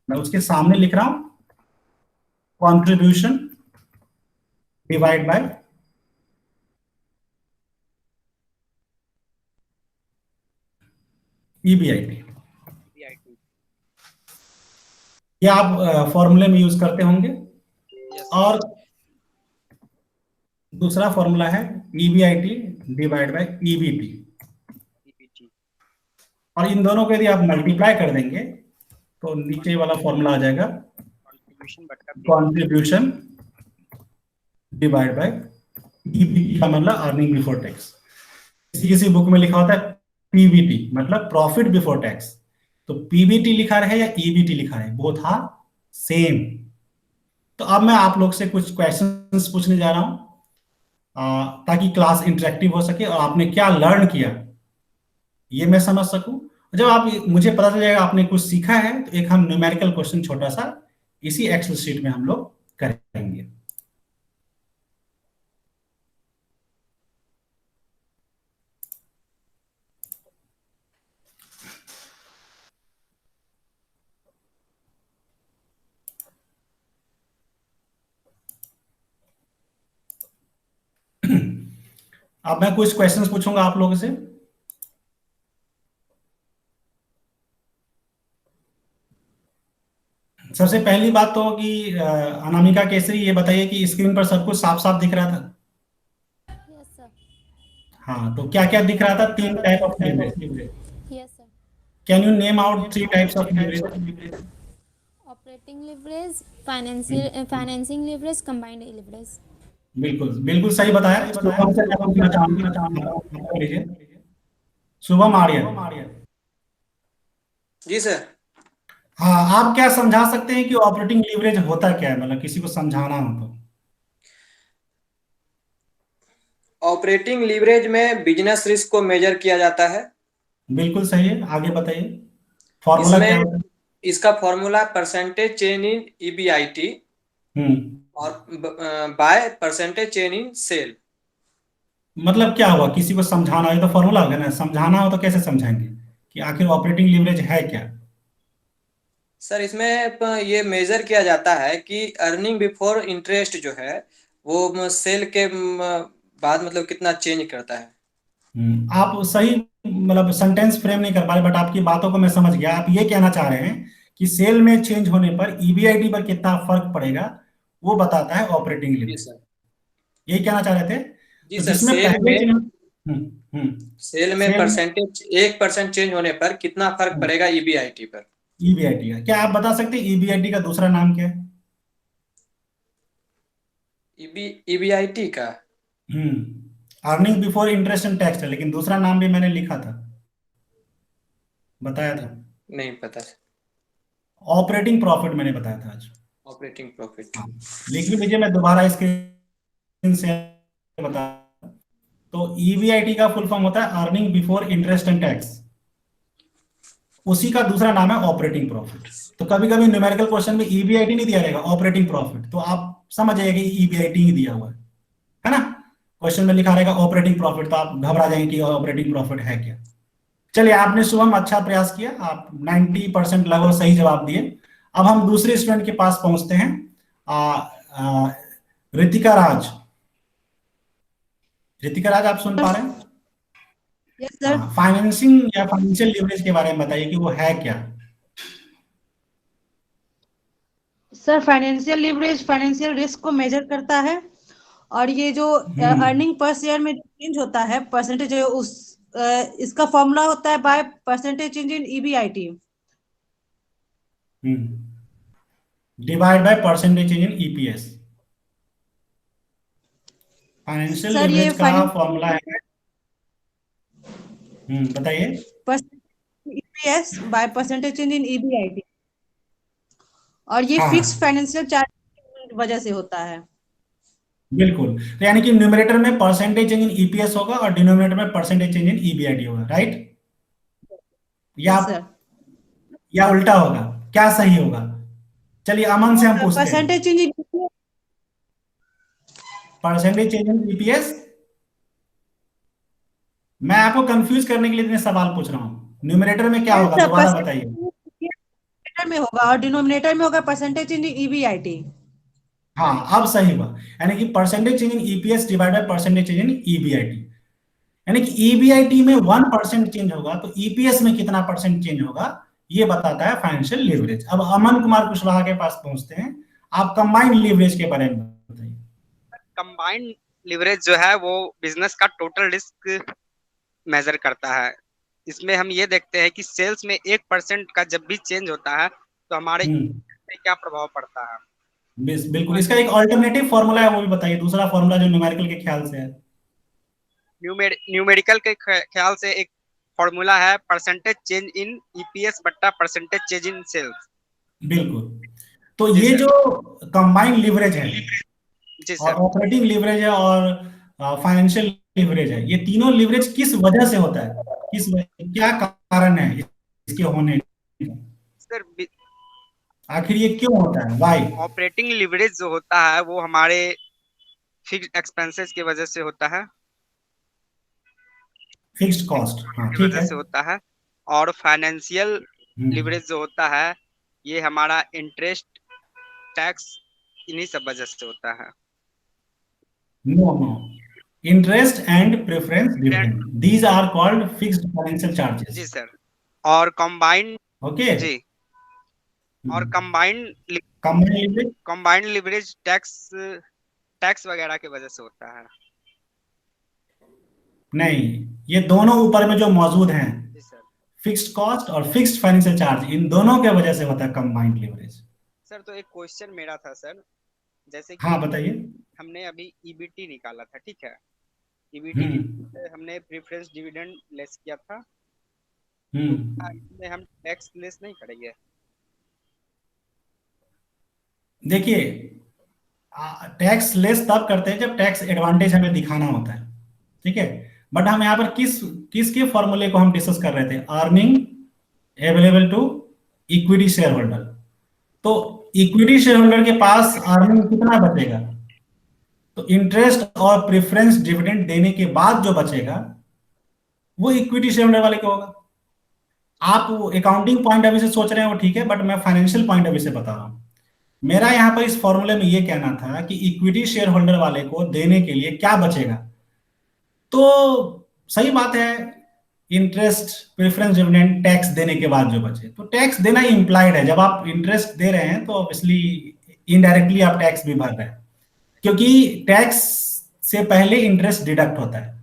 मैं उसके सामने लिख रहा हूं, कॉन्ट्रीब्यूशन डिवाइड बाय ईबीआईटी। ये आप फॉर्मूले में यूज करते होंगे। और दूसरा फॉर्मूला है ईबीआईटी डिवाइड बाय ईबीटी। और इन दोनों को यदि आप मल्टीप्लाई कर देंगे तो नीचे वाला फॉर्मूला आ जाएगा, कॉन्ट्रीब्यूशन डिवाइड बाय ईबीटी का मतलब अर्निंग बिफोर टैक्स। किसी बुक में लिखा होता है पीबीटी, मतलब प्रॉफिट बिफोर टैक्स। तो पीबीटी लिखा रहे या ईबीटी लिखा रहे, बोथ आर सेम। तो अब मैं आप लोग से कुछ क्वेश्चंस पूछने जा रहा हूं ताकि क्लास इंटरेक्टिव हो सके और आपने क्या लर्न किया ये मैं समझ सकूं। जब आप मुझे पता चल जाएगा आपने कुछ सीखा है, तो एक हम न्यूमेरिकल क्वेश्चन छोटा सा इसी एक्सेल शीट में हम लोग करेंगे। अब मैं कुछ क्वेश्चंस पूछूंगा आप लोगों से। सबसे पहली बात तो कि अनामिका केसरी, ये बताइए कि स्क्रीन पर सब कुछ साफ साफ दिख रहा था? Yes sir. हाँ, तो क्या क्या दिख रहा था? 3 type of leverage. Yes sir. Can you name out 3 types of leverage? Operating leverage, financing leverage, combined leverage. बिल्कुल बिल्कुल सही बताया। शुभम से मैं पूछना चाहूंगा, शुभम आर्य। जी सर। हाँ, आप क्या समझा सकते हैं कि ऑपरेटिंग लीवरेज होता क्या है, मतलब किसी को समझाना हो तो? ऑपरेटिंग लीवरेज में बिजनेस रिस्क को मेजर किया जाता है। बिल्कुल सही है, आगे बताइए। फॉर्मूला क्या होता है? इसका formula percentage change in EBIT और by percentage change in sale. मतलब क्या हुआ, किसी को समझाना है तो फॉर्मूला होगा ना, समझाना हो तो कैसे समझाएंगे कि आखिर ऑपरेटिंग लीवरेज है क्या? सर, इसमें ये मेजर किया जाता है कि अर्निंग बिफोर इंटरेस्ट जो है वो सेल के बाद मतलब कितना चेंज करता है। आप सही मतलब सेंटेंस फ्रेम नहीं कर पा रहे, बट आपकी बातों को मैं समझ गया। आप ये कहना चाह रहे हैं कि सेल में चेंज होने पर ईबीआईटी पर कितना फर्क पड़ेगा, वो बताता है ऑपरेटिंग लीवरेज। यही कहना चाह रहे थे? जी तो सर, जिसमें सेल पहले में सेल सेल में परसेंटेज 1% चेंज होने पर कितना फर्क पड़ेगा ईबीआईटी पर? ईबीआईटी का क्या आप बता सकते हैं? ईबीआईटी का दूसरा नाम क्या है? ईबीआईटी का earning before interest and tax है, लेकिन दूसरा नाम भी मैंने लिखा था, बताया था। नहीं पता। ऑपरेटिंग प्रॉफिट मैंने बताया था आज। Operating profit. लिख भी लीजिए, मैं दोबारा स्क्रीन से बता। तो ईबीआईटी का फुल फॉर्म होता है earning before interest and tax, उसी का दूसरा नाम है ऑपरेटिंग प्रॉफिट। तो कभी कभी न्यूमेरिकल क्वेश्चन में ईबीआईटी नहीं दिया रहेगा, ऑपरेटिंग प्रॉफिट, तो आप समझ जाइए कि ईबीआईटी ही दिया हुआ है ना। क्वेश्चन में लिखा रहेगा ऑपरेटिंग प्रॉफिट, तो आप घबरा जाएंगे कि ऑपरेटिंग प्रॉफिट है क्या। चलिए, आपने शुभम अच्छा प्रयास किया, आप 90% लगभग सही जवाब दिए। अब हम दूसरे स्टूडेंट के पास पहुंचते हैं, रितिका राज। रितिका राज, आप सुन पा रहे हैं? Yes sir. फाइनेंसिंग या फाइनेंशियल लीवरेज के बारे में बताइए कि वो है क्या। Sir, financial leverage financial risk को मेजर करता है, और ये जो अर्निंग पर शेयर में चेंज होता है परसेंटेज, उस इसका फॉर्मूला होता है bye percentage change in EBIT. Divide by percentage change in EPS. Financial sir, ये लीवरेज का फॉर्मूला है, बताइए। EPS by percentage change in EBIT, और ये हाँ, फिक्स फाइनेंशियल चार्ज की वजह से होता है। बिल्कुल। तो यानी कि न्यूमरेटर में परसेंटेज चेंज इन ईपीएस होगा और डिनोमिनेटर में परसेंटेज चेंज इन ईबीआईटी होगा, राइट? या यस सर। या उल्टा होगा? क्या सही होगा? चलिए, अमन से हम पूछते हैं। Percentage change in percentage change in EPS. मैं आपको कंफ्यूज करने के लिए इतने सवाल पूछ रहा हूं। न्यूमरेटर में क्या होगा, दोबारा बताइए। में होगा और डिनोमिनेटर में होगा परसेंटेज चेंज इन ईबीआईटी। हाँ, अब सही हुआ। यानी कि percentage change in EPS divide by percentage change in EBIT. यानी कि ईबीआईटी में 1% चेंज होगा तो ईपीएस में कितना परसेंट चेंज होगा, ये बताता है फाइनेंशियल लीवरेज। अब अमन कुमार कुशवाहा के पास पहुंचते हैं, आप कंबाइंड लीवरेज के बारे में बताइए। कंबाइंड लीवरेज जो है वो बिजनेस का टोटल रिस्क मेजर करता है। इसमें हम ये देखते हैं कि सेल्स में 1% का जब भी चेंज होता है तो हमारे पे क्या प्रभाव पड़ता है। बिल्कुल। इसका एक अल्टरनेटिव फॉर्मूला है, वो भी बताइए, दूसरा फॉर्मूला जो न्यूमेरिकल के ख्याल से है। न्यूमेरिकल के ख्याल से एक फॉर्मूला है परसेंटेज चेंज इन ईपीएस बट्टा परसेंटेज चेंज इन सेल्स। बिल्कुल। तो ये जो कंबाइंड लीवरेज है, जी और सर, ऑपरेटिंग लीवरेज है और फाइनेंशियल लीवरेज है, ये तीनों लीवरेज किस वजह से होता है? क्या कारण है इसके होने का? सर आखिर ये क्यों होता है, वाई? ऑपरेटिंग लीवरेज जो होता है वो हमारे फिक्स्ड एक्सपेंसेस की वजह से होता है, फिक्स्ड कॉस्ट, हाँ की ठीक वजह है। से होता है। और फाइनेंशियल लीवरेज जो होता है ये हमारा इंटरेस्ट टैक्स इन्हीं सब वजह से होता है। No no, interest and preference dividend, these are called fixed financial जी चार्जेस। सर। और कंबाइंड ओके। जी, और कंबाइंड कंबाइंड लीवरेज टैक्स वगैरह की वजह से होता है। नहीं, ये दोनों ऊपर में जो मौजूद हैं, जी सर। फिक्स्ड कॉस्ट और फिक्स्ड फाइनेंशियल चार्ज, इन दोनों के वजह से होता है कंबाइंड लीवरेज। सर तो एक क्वेश्चन मेरा था सर, जैसे कि हाँ बताइए। हमने अभी ईबीटी निकाला था, ठीक है। ईबीटी हमने प्रेफरेंस डिविडेंड लेस किया था, तो इसमें हम टैक्स लेस नहीं करेंगे? देखिए, टैक्स लेस तब करते हैं जब टैक्स एडवांटेज हमें दिखाना होता है, ठीक है। बट हम यहाँ पर किसके फॉर्मूले को हम डिस्कस कर रहे थे? Earning available to equity share holder. तो इक्विटी शेयर होल्डर के पास अर्निंग कितना बचेगा? तो इंटरेस्ट और प्रेफरेंस डिविडेंड देने के बाद जो बचेगा वो इक्विटी शेयर होल्डर वाले को होगा। आप अकाउंटिंग पॉइंट ऑफ व्यू से सोच रहे हैं वो ठीक है, बट मैं फाइनेंशियल पॉइंट ऑफ व्यू से बता रहा हूं। मेरा यहां पर इस फॉर्मूले में ये कहना था कि इक्विटी शेयर होल्डर वाले को देने के लिए क्या बचेगा। तो सही बात है, इंटरेस्ट प्रेफरेंस डिविडेंड टैक्स देने के बाद जो बचे, तो टैक्स देना इंप्लाइड है। जब आप इंटरेस्ट दे रहे हैं तो ऑब्वियसली इनडायरेक्टली आप टैक्स भी भर रहे हैं, क्योंकि टैक्स से पहले इंटरेस्ट डिडक्ट होता है।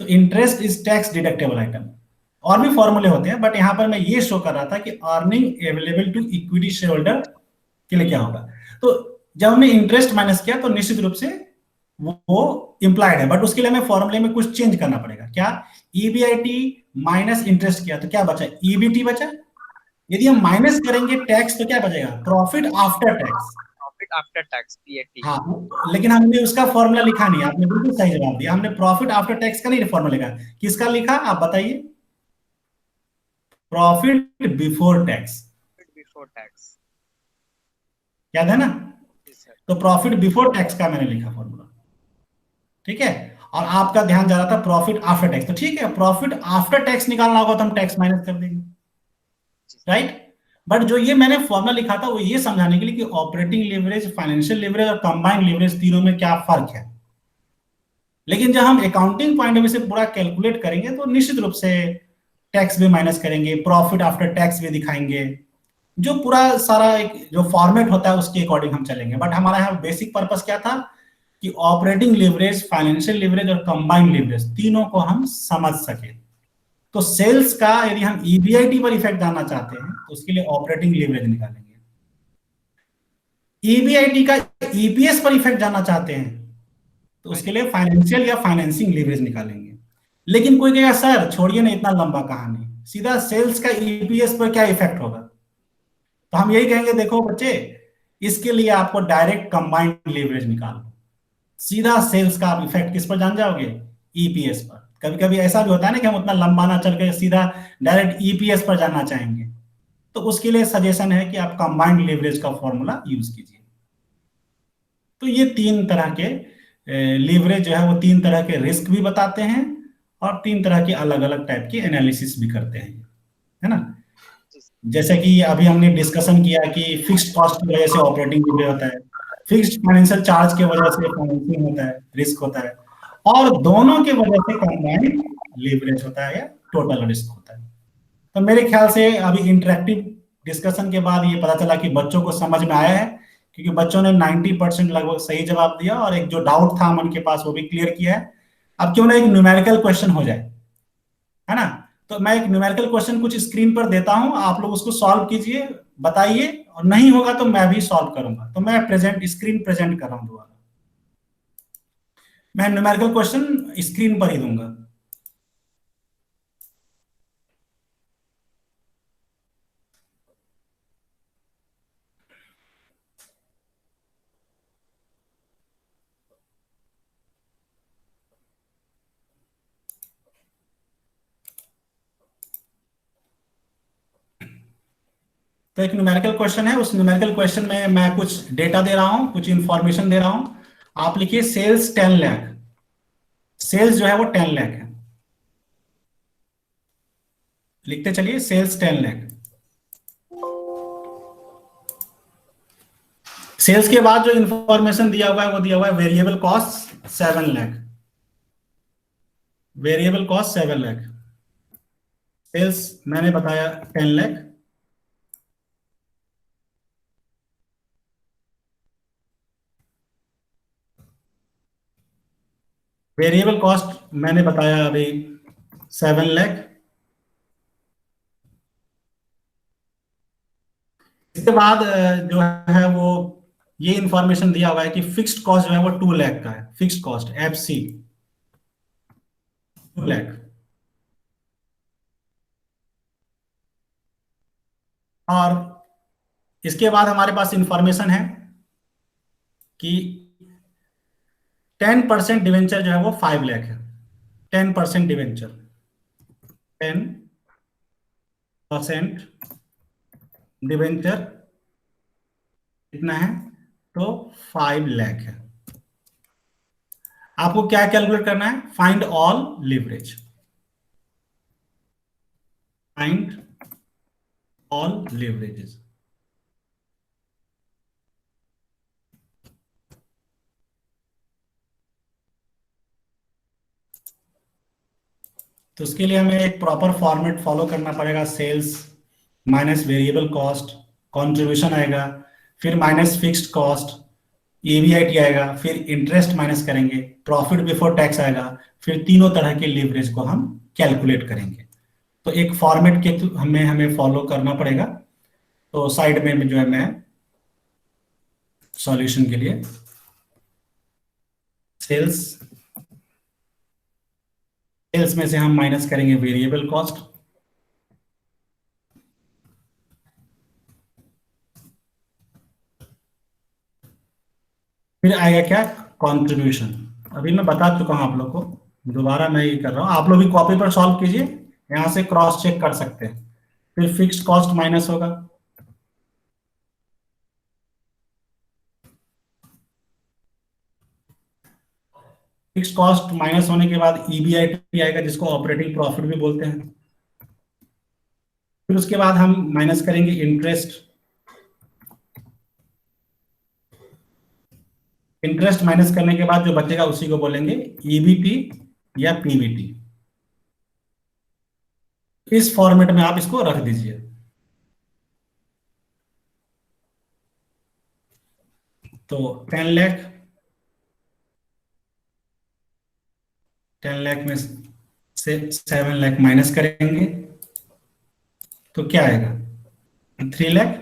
तो interest is tax deductible item. और भी फॉर्मूले होते हैं, बट यहां पर मैं ये शो कर रहा था कि earning available to equity share holder के लिए क्या होगा। तो जब हमने इंटरेस्ट माइनस किया तो निश्चित रूप से वो इंप्लाइड है, बट उसके लिए हमें फॉर्मूले में कुछ चेंज करना पड़ेगा। क्या? ईबीआईटी माइनस इंटरेस्ट किया तो क्या बचा? ईबीटी बचा। यदि हम माइनस करेंगे टैक्स तो क्या बचेगा? Profit after tax. Profit after tax, PAT. हाँ, लेकिन हमने उसका फॉर्मूला लिखा नहीं। आपने बिल्कुल सही जवाब दिया, हमने प्रॉफिट आफ्टर टैक्स का नहीं फॉर्मूला लिखा। किसका लिखा आप बताइए? Profit before tax. Before tax, याद है ना? जी सर। तो प्रॉफिट बिफोर टैक्स का मैंने लिखा फॉर्मूला, ठीक है। और आपका ध्यान जा रहा था प्रॉफिट आफ्टर टैक्स, तो ठीक है, प्रॉफिट आफ्टर टैक्स निकालना होगा तो हम टैक्स माइनस कर देंगे, राइट। बट जो ये मैंने फॉर्मूला लिखा था वो ये समझाने के लिए कि ऑपरेटिंग लीवरेज, फाइनेंशियल लीवरेज और कंबाइंड लीवरेज तीनों में क्या फर्क है। लेकिन जब हम अकाउंटिंग पॉइंट ऑफ व्यू से पूरा कैलकुलेट करेंगे तो निश्चित रूप से टैक्स भी माइनस करेंगे, प्रॉफिट आफ्टर टैक्स भी दिखाएंगे, जो पूरा सारा एक जो फॉर्मेट होता है उसके अकॉर्डिंग हम चलेंगे। बट हमारा यहाँ बेसिक पर्पस क्या था कि ऑपरेटिंग लीवरेज, फाइनेंशियल लीवरेज और कंबाइंड लीवरेज तीनों को हम समझ सके। तो सेल्स का यदि हम ईबीआईटी पर इफेक्ट जानना चाहते हैं तो उसके लिए ऑपरेटिंग लीवरेज निकालेंगे। ईबीआईटी का ईपीएस पर इफेक्ट जानना चाहते हैं तो उसके लिए फाइनेंशियल या फाइनेंसिंग लीवरेज निकालेंगे। लेकिन कोई कहेगा सर छोड़िए ना इतना लंबा कहानी, सीधा सेल्स का ईपीएस पर क्या इफेक्ट होगा? तो हम यही कहेंगे, देखो बच्चे, इसके लिए आपको डायरेक्ट कंबाइंड लीवरेज निकालो, सीधा सेल्स का आप इफेक्ट किस पर जान जाओगे? ईपीएस पर। कभी कभी ऐसा भी होता है ना कि हम उतना लंबा ना चल के सीधा डायरेक्ट ईपीएस पर जानना चाहेंगे, तो उसके लिए सजेशन है कि आप कंबाइंड लीवरेज का फॉर्मूला यूज कीजिए। तो ये तीन तरह के लीवरेज जो है वो तीन तरह के रिस्क भी बताते हैं और तीन तरह के अलग अलग टाइप की एनालिसिस भी करते हैं, है ना। जैसे कि अभी हमने डिस्कशन किया कि फिक्स्ड कॉस्ट की वजह से ऑपरेटिंग लीवरेज होता है, फिक्स्ड फाइनेंशियल चार्ज की वजह से फाइनेंसिंग होता है, रिस्क होता है, और दोनों की वजह से कंबाइंड लीवरेज होता है या टोटल रिस्क होता है। तो मेरे ख्याल से अभी इंटरेक्टिव डिस्कशन के बाद ये पता चला कि बच्चों को समझ में आया है, क्योंकि बच्चों ने 90% लगभग सही जवाब दिया और एक जो डाउट था मन के पास वो भी क्लियर किया है। अब क्यों ना एक न्यूमेरिकल क्वेश्चन हो जाए, है ना। तो मैं एक न्यूमेरिकल क्वेश्चन कुछ स्क्रीन पर देता हूं, आप लोग उसको सॉल्व कीजिए, बताइए, और नहीं होगा तो मैं भी सॉल्व करूंगा। तो मैं स्क्रीन प्रेजेंट कर रहा हूं दोबारा, मैं न्यूमेरिकल क्वेश्चन स्क्रीन पर ही दूंगा। तो एक न्यूमेरिकल क्वेश्चन है, उस न्यूमेरिकल क्वेश्चन में मैं कुछ डेटा दे रहा हूं, कुछ इंफॉर्मेशन दे रहा हूं। आप लिखिए सेल्स 10 लाख, सेल्स जो है वो 10 लाख है, लिखते चलिए सेल्स 10 लाख। सेल्स के बाद जो इंफॉर्मेशन दिया हुआ है वो दिया हुआ है variable cost 7 lakh, variable cost 7 lakh, sales मैंने बताया 10 लाख। वेरिएबल कॉस्ट मैंने बताया अभी 7 लाख। इसके बाद जो है वो ये इंफॉर्मेशन दिया हुआ है कि फिक्स्ड कॉस्ट जो है वो 2 लाख का है, फिक्स्ड कॉस्ट एफसी 2 लाख। और इसके बाद हमारे पास इंफॉर्मेशन है कि 10% डिवेंचर जो है वो 5 लाख है, 10% डिवेंचर, 10% डिवेंचर कितना है? तो 5 लाख है। आपको क्या कैलकुलेट करना है? Find all leverage, find all leverages. तो उसके लिए हमें एक प्रॉपर फॉर्मेट फॉलो करना पड़ेगा। Sales minus variable cost, contribution आएगा, फिर माइनस फिक्स्ड कॉस्ट, EBIT आएगा, फिर इंटरेस्ट माइनस करेंगे, प्रॉफिट बिफोर टैक्स आएगा, फिर तीनों तरह के लीवरेज को हम कैलकुलेट करेंगे। तो एक फॉर्मेट के हमें हमें फॉलो करना पड़ेगा। तो साइड में जो है मैं सॉल्यूशन के लिए सेल्स में से हम माइनस करेंगे वेरिएबल कॉस्ट, फिर आएगा क्या, कंट्रीब्यूशन। अभी मैं बता चुका हूं आप लोग को, दोबारा मैं ये कर रहा हूं, आप लोग भी कॉपी पर सॉल्व कीजिए, यहां से क्रॉस चेक कर सकते हैं। फिर फिक्स्ड कॉस्ट माइनस होगा, फिक्स्ड कॉस्ट माइनस होने के बाद EBIT आएगा, जिसको ऑपरेटिंग प्रॉफिट भी बोलते हैं। फिर उसके बाद हम माइनस करेंगे इंटरेस्ट, इंटरेस्ट माइनस करने के बाद जो बचेगा उसी को बोलेंगे EBT या PBT। इस फॉर्मेट में आप इसको रख दीजिए। तो 10 लाख में से 7 लाख माइनस करेंगे तो क्या आएगा, 3 लाख।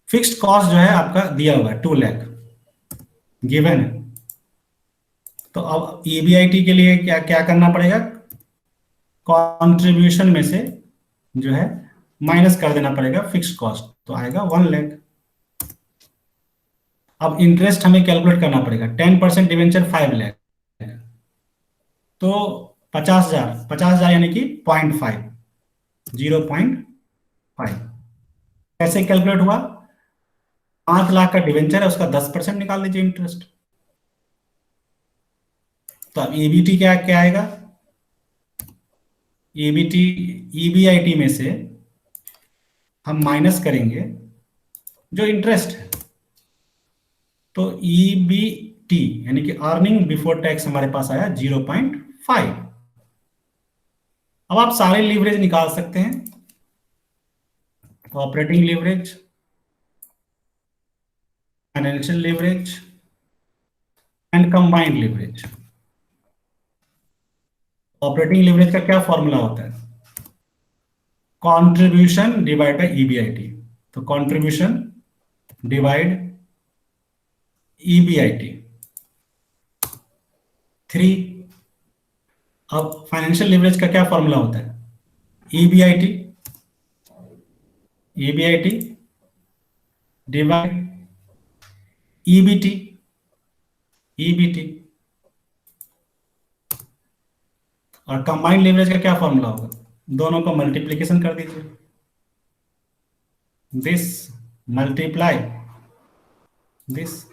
फिक्स्ड कॉस्ट जो है आपका दिया हुआ है 2 लाख गिवन है। तो अब EBIT के लिए क्या क्या करना पड़ेगा, कंट्रीब्यूशन में से जो है माइनस कर देना पड़ेगा फिक्स्ड कॉस्ट, तो आएगा 1 लाख। अब इंटरेस्ट हमें कैलकुलेट करना पड़ेगा, 10% डिवेंचर 5 लाख, तो 50,000 यानी कि 0.5। कैसे कैलकुलेट हुआ, 5 लाख का डिवेंचर है, उसका 10% निकाल दीजिए इंटरेस्ट। तो अब EBT क्या क्या आएगा, EBIT में से हम माइनस करेंगे जो इंटरेस्ट है, तो EBT यानी कि अर्निंग बिफोर टैक्स हमारे पास आया 0.5। अब आप सारे लीवरेज निकाल सकते हैं, operating leverage, financial leverage and combined leverage. Operating leverage का क्या फॉर्मूला होता है, कंट्रीब्यूशन डिवाइड बाय EBIT। तो कंट्रीब्यूशन डिवाइड EBIT 3। अब फाइनेंशियल लीवरेज का क्या फॉर्मूला होता है, EBIT डिवाइड EBT। और कंबाइंड लीवरेज का क्या फॉर्मूला होगा, दोनों को मल्टीप्लीकेशन कर दीजिए, दिस मल्टीप्लाई दिस।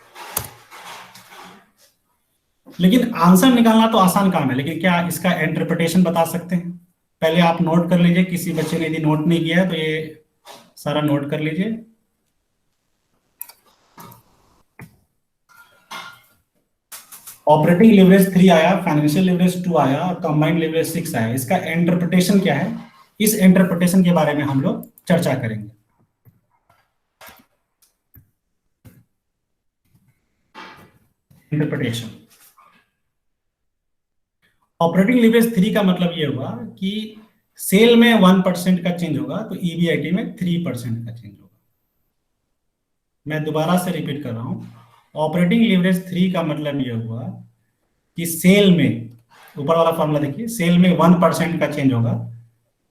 लेकिन आंसर निकालना तो आसान काम है, लेकिन क्या इसका इंटरप्रिटेशन बता सकते हैं, पहले आप नोट कर लीजिए, किसी बच्चे ने यदि नोट नहीं किया है तो ये सारा नोट कर लीजिए। ऑपरेटिंग लीवरेज 3 आया, फाइनेंशियल लीवरेज 2 आया और कंबाइंड लीवरेज 6 आया। इसका इंटरप्रिटेशन क्या है, इस इंटरप्रिटेशन के बारे में हम लोग चर्चा करेंगे। इंटरप्रिटेशन, ऑपरेटिंग लीवरेज 3 का मतलब ये हुआ कि सेल में 1% का चेंज होगा तो EBIT में 3% का चेंज होगा। मैं दोबारा से रिपीट कर रहा हूं, ऑपरेटिंग लीवरेज 3 का मतलब ये हुआ कि सेल में, ऊपर वाला फॉर्मूला देखिए, सेल में 1% का चेंज होगा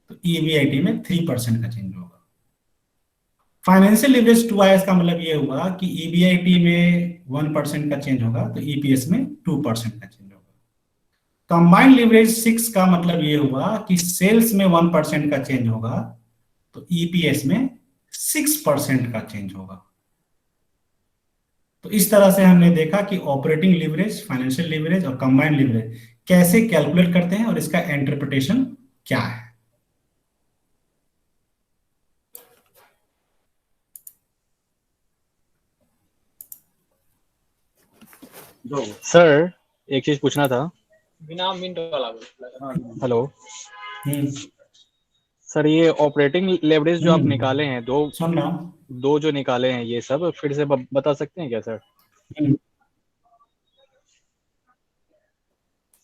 तो EBIT में 3% का चेंज होगा। फाइनेंशियल लीवरेज 2 आया, इसका मतलब ये हुआ कि EBIT में 1% का चेंज होगा तो EPS में 2% का चेंज होगा। कंबाइंड लीवरेज 6 का मतलब ये हुआ कि सेल्स में 1% का चेंज होगा तो EPS में 6% का चेंज होगा। तो इस तरह से हमने देखा कि ऑपरेटिंग लीवरेज, फाइनेंशियल लीवरेज और कंबाइंड लीवरेज कैसे कैलकुलेट करते हैं और इसका इंटरप्रिटेशन क्या है। सर एक चीज पूछना था, बिना मिनट वाला। हेलो, सर ये ऑपरेटिंग लेवरेज जो आप हम्म। निकाले हैं, सुन रहा हूँ। दो जो निकाले हैं, ये सब फिर से बता सकते हैं क्या सर?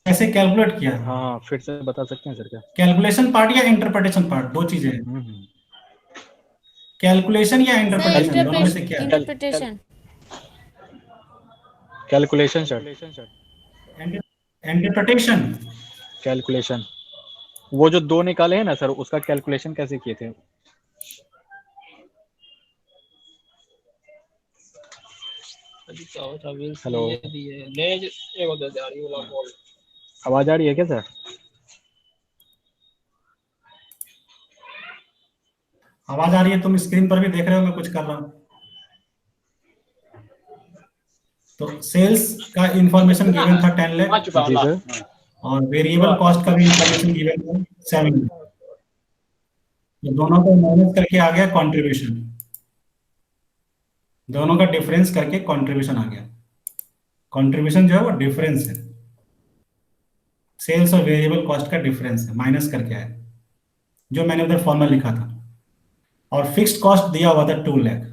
कैसे कैलकुलेट किया? हाँ, फिर से बता सकते हैं सर क्या? कैलकुलेशन पार्ट या इंटरप्रिटेशन पार्ट, दो चीजें हैं। कैलकुलेशन या सर इंटरप्रिटेशन, दोनों में से क्या है? Interpretation. Calculation sir. Interpretation. Calculation, वो जो दो निकाले हैं ना सर, उसका कैलकुलेशन कैसे किए थे? हेलो, आवाज आ रही है क्या सर? आवाज आ रही है? तुम स्क्रीन पर भी देख रहे हो मैं कुछ कर रहा हूँ। तो सेल्स का इंफॉर्मेशन गिवन था 10 लाख, जी सर। और वेरिएबल कॉस्ट का भी इंफॉर्मेशन गिवन था 7 लाख। तो दोनों को माइनस करके आ गया कंट्रीब्यूशन, दोनों का डिफरेंस करके कंट्रीब्यूशन आ गया। कंट्रीब्यूशन जो है वो डिफरेंस है, सेल्स और वेरिएबल कॉस्ट का डिफरेंस है, माइनस करके आया, जो मैंने उधर फॉर्मूला लिखा था। और फिक्स्ड कॉस्ट दिया हुआ था 2 लाख।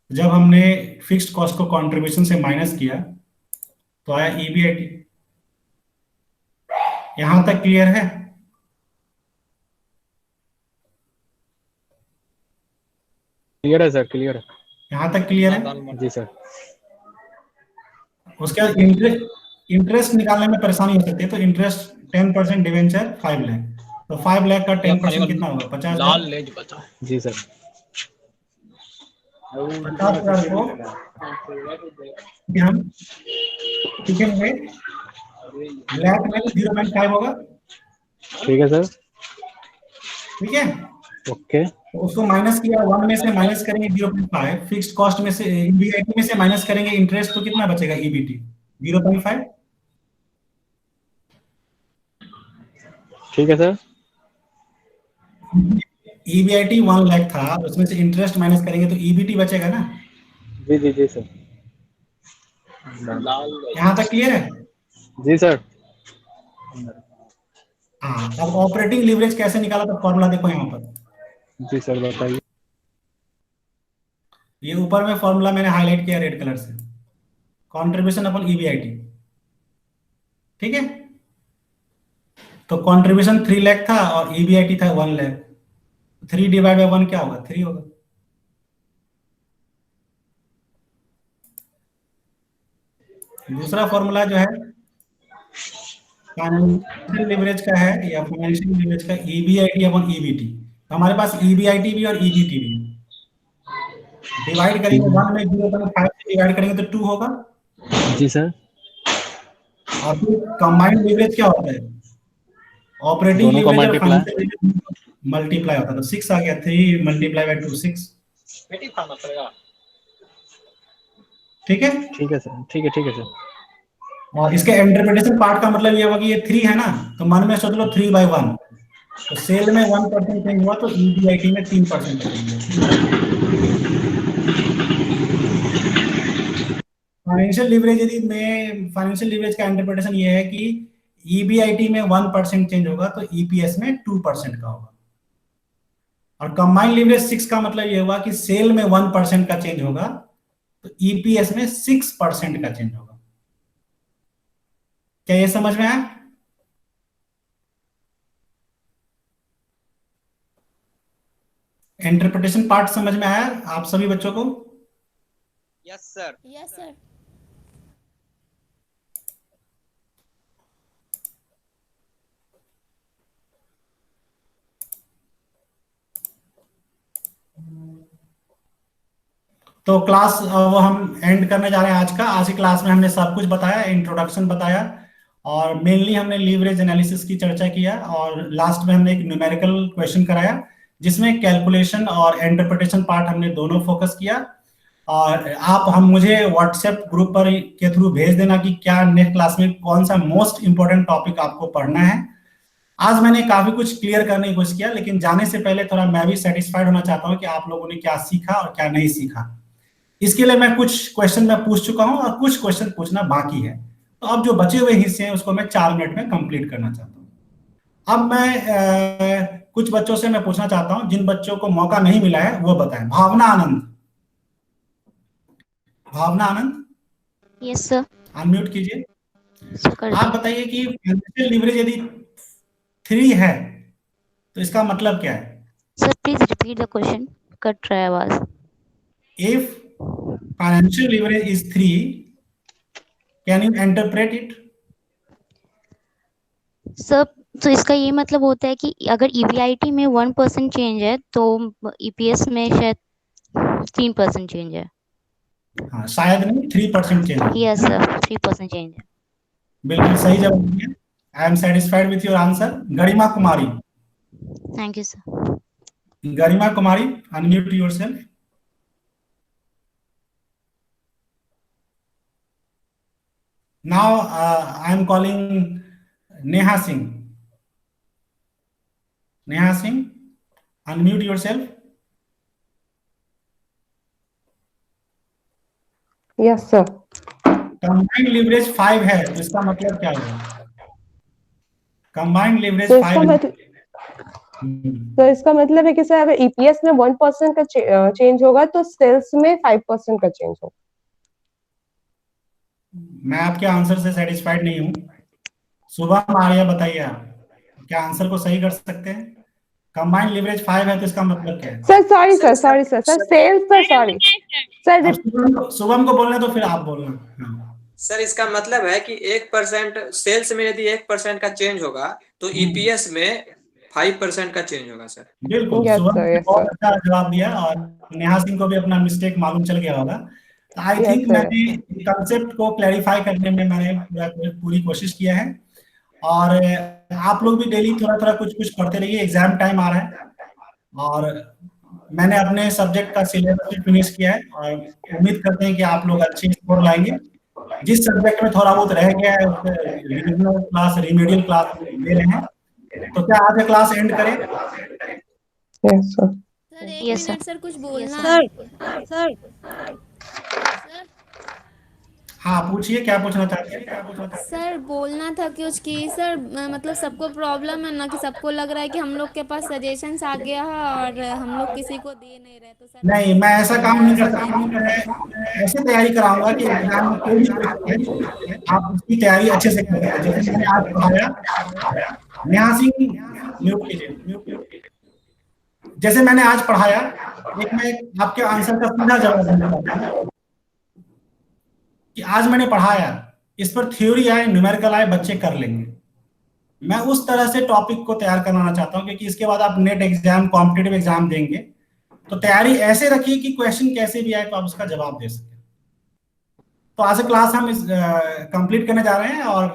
जब हमने फिक्स्ड कॉस्ट को कंट्रीब्यूशन से माइनस किया तो आया ईबीआईटी। यहां तक क्लियर है? क्लियर है सर, क्लियर है। यहां तक क्लियर है? जी सर। उसके बाद इंटरेस्ट निकालने में परेशानी हो सकती है, तो इंटरेस्ट 10% डिवेंचर 5 लाख, तो 5 लाख का 10% कितना होगा? 50 लाख। जी सर। 50 लाख को हम लिखेंगे, लाख में 0.5 होगा। ठीक है सर। ठीक है, ओके। तो उसको माइनस किया, 1 में से माइनस करेंगे 0.5, फिक्स्ड कॉस्ट में से ईबीआईटी में से माइनस करेंगे इंटरेस्ट, तो कितना बचेगा? ईबीटी 0.5। ठीक है सर। ईबीआईटी 1 लाख था, उसमें से इंटरेस्ट माइनस करेंगे तो ईबीटी बचेगा ना। जी जी जी सर। यहाँ तक क्लियर है? जी सर। हाँ, अब ऑपरेटिंग लीवरेज कैसे निकाला, तो फॉर्मूला देखो यहाँ पर। जी सर बताइए। ये ऊपर में फॉर्मूला मैंने हाईलाइट किया रेड कलर से, कंट्रीब्यूशन अपन ईबीआईटी। ठीक है, तो कंट्रीब्यूशन 3 लाख था और ईबीआईटी था 1 लाख। 3 डिवाइड बाय 1 क्या होगा? 3 होगा। दूसरा फॉर्मूला जो है फाइनेंशियल लीवरेज का है, या फाइनेंशियल लीवरेज का ईबीआईटी अपन ईबीटी। हमारे पास ईबीआईटी भी और ईबीटी भी। डिवाइड करेंगे 1 में 0.5 से डिवाइड करेंगे तो 2 होगा। जी सर। और फिर कंबाइंड लीवरेज क्या होता है? ऑपरेटिंग दोनों का लीवरेज और मल्टीप्लाई। फाइनेंशियल लीवरेज मल्टीप्लाई होता है, तो 6 आ गया। 3 मल्टीप्लाई बाय 2 6। ठीक है, ठीक है सर, ठीक है, ठीक है सर। और इसके इंटरप्रिटेशन पार्ट का मतलब ये होगा कि ये 3 है ना, तो मन में सोच लो 3/1। तो सेल में 1% चेंज हुआ तो ईबीआईटी में 3% चेंज हुआ। फाइनेंशियल लीवरेज फाइनेंशियल लीवरेज का इंटरप्रिटेशन ये है कि ईबीआईटी में 1% चेंज होगा तो ईपीएस में 2% का होगा। और कंबाइंड लीवरेज 6 का मतलब ये हुआ कि सेल में 1% का चेंज होगा तो ईपीएस में 6% का चेंज होगा। क्या ये समझ में आया? इंटरप्रिटेशन पार्ट समझ में आया आप सभी बच्चों को? Yes sir. Yes sir. तो क्लास वो हम एंड करने जा रहे हैं आज का। आज की क्लास में हमने सब कुछ बताया, इंट्रोडक्शन बताया, और मेनली हमने लीवरेज एनालिसिस की चर्चा किया, और लास्ट में हमने एक न्यूमेरिकल क्वेश्चन कराया जिसमें कैलकुलेशन और इंटरप्रिटेशन पार्ट हमने दोनों फोकस किया। और हम मुझे व्हाट्सएप ग्रुप पर के थ्रू भेज देना कि क्या नेक्स्ट क्लास में कौन सा मोस्ट इंपोर्टेंट टॉपिक आपको पढ़ना है। आज मैंने काफी कुछ क्लियर करने की कोशिश किया, लेकिन जाने से पहले थोड़ा मैं भी सेटिस्फाइड होना चाहता हूँ कि आप लोगों ने क्या सीखा और क्या नहीं सीखा। इसके लिए मैं कुछ क्वेश्चन मैं पूछ चुका हूं और कुछ क्वेश्चन पूछना बाकी है, तो अब जो बचे हुए हिस्से हैं उसको मैं 4 मिनट में कंप्लीट करना चाहता हूं। अब मैं कुछ बच्चों से मैं पूछना चाहता हूं, जिन बच्चों को मौका नहीं मिला है वो बताएं। भावना आनंद, भावना आनंद, यस सर। अनम्यूट कीजिए। सर कर आप दिया। बताइए कि फाइनेंशियल लीवरेज यदि 3 है तो इसका मतलब क्या है? Sir please repeat the question, cut रहा है आवाज। If financial leverage is 3, can you interpret it? Sir तो इसका ये मतलब होता है कि अगर EBIT में 1% चेंज है तो EPS में शायद 3% चेंज है। हाँ, शायद नहीं, 3% चेंज है। यस सर, 3% चेंज है। बिल्कुल सही जवाब दिया। I am satisfied with your answer. Garima Kumari, thank you sir. Garima Kumari, unmute yourself. Now I am calling Neha Singh. Neha Singh, unmute yourself. Yes sir. Combined leverage 5 है तो इसका मतलब क्या है? कंबाइंड लीवरेज तो 5 इसका मतलब है कि सर अगर ईपीएस में 1% का चेंज होगा तो सेल्स में 5% का चेंज होगा। मैं आपके आंसर से सेटिस्फाइड नहीं हूं। शुभम आर्या, बताइए आप क्या आंसर को सही कर सकते हैं? कंबाइंड लीवरेज 5 है तो इसका मतलब क्या है? Sir sorry sir sales sir sorry sir. Shubham को बोलने तो फिर आप बोलना। हाँ। सर इसका मतलब है कि 1% सेल्स में यदि 1% का चेंज होगा तो ईपीएस में 5% का चेंज होगा सर। बिल्कुल, शुभम ने बहुत अच्छा जवाब दिया और नेहा सिंह को भी अपना मिस्टेक मालूम चल गया होगा। तो आई थिंक मैंने कंसेप्ट को क्लैरिफाई करने में मैंने पूरी कोशिश किया है। और आप लोग भी डेली थोड़ा थोड़ा कुछ कुछ पढ़ते रहिए, एग्जाम टाइम आ रहा है और मैंने अपने सब्जेक्ट का सिलेबस भी फिनिश किया है और उम्मीद करते हैं कि आप लोग अच्छे स्कोर लाएंगे। जिस सब्जेक्ट में थोड़ा बहुत रह गया है उससे रिविजनल क्लास, रिमेडियल क्लास ले रहे हैं। तो क्या आज क्लास एंड करें? Yes sir. सर एक Yes, sir. मिनट सर, कुछ बोलना सर है। सर सर हाँ, पूछिए, क्या पूछना चाहते हैं? सर बोलना था कुछ कि सर मतलब सबको प्रॉब्लम है ना कि सबको लग रहा है कि हम लोग के पास सजेशंस आ गया है और हम लोग किसी को दे नहीं रहे, तो सर नहीं, मैं ऐसा काम नहीं कर सकता। मैं ऐसे तैयारी कराऊंगा कि एग्जाम में कोई भी क्वेश्चन है आप उसकी तैयारी अच्छे से कर पाए। जैसे मैंने आज पढ़ाया, नेहा सिंह म्यूट कीजिए। जैसे मैंने आज पढ़ाया, एक मैं आपके आंसर का सीधा जवाब देना चाहता हूं कि आज मैंने पढ़ाया, इस पर थ्योरी आए, न्यूमेरिकल आए, बच्चे कर लेंगे। मैं उस तरह से टॉपिक को तैयार कराना चाहता हूं क्योंकि इसके बाद आप नेट एग्जाम, कॉम्पिटिटिव एग्जाम देंगे तो तैयारी ऐसे रखिए कि क्वेश्चन कैसे भी आए तो आप उसका जवाब दे सकें। तो आज क्लास हम कंप्लीट करने जा रहे हैं और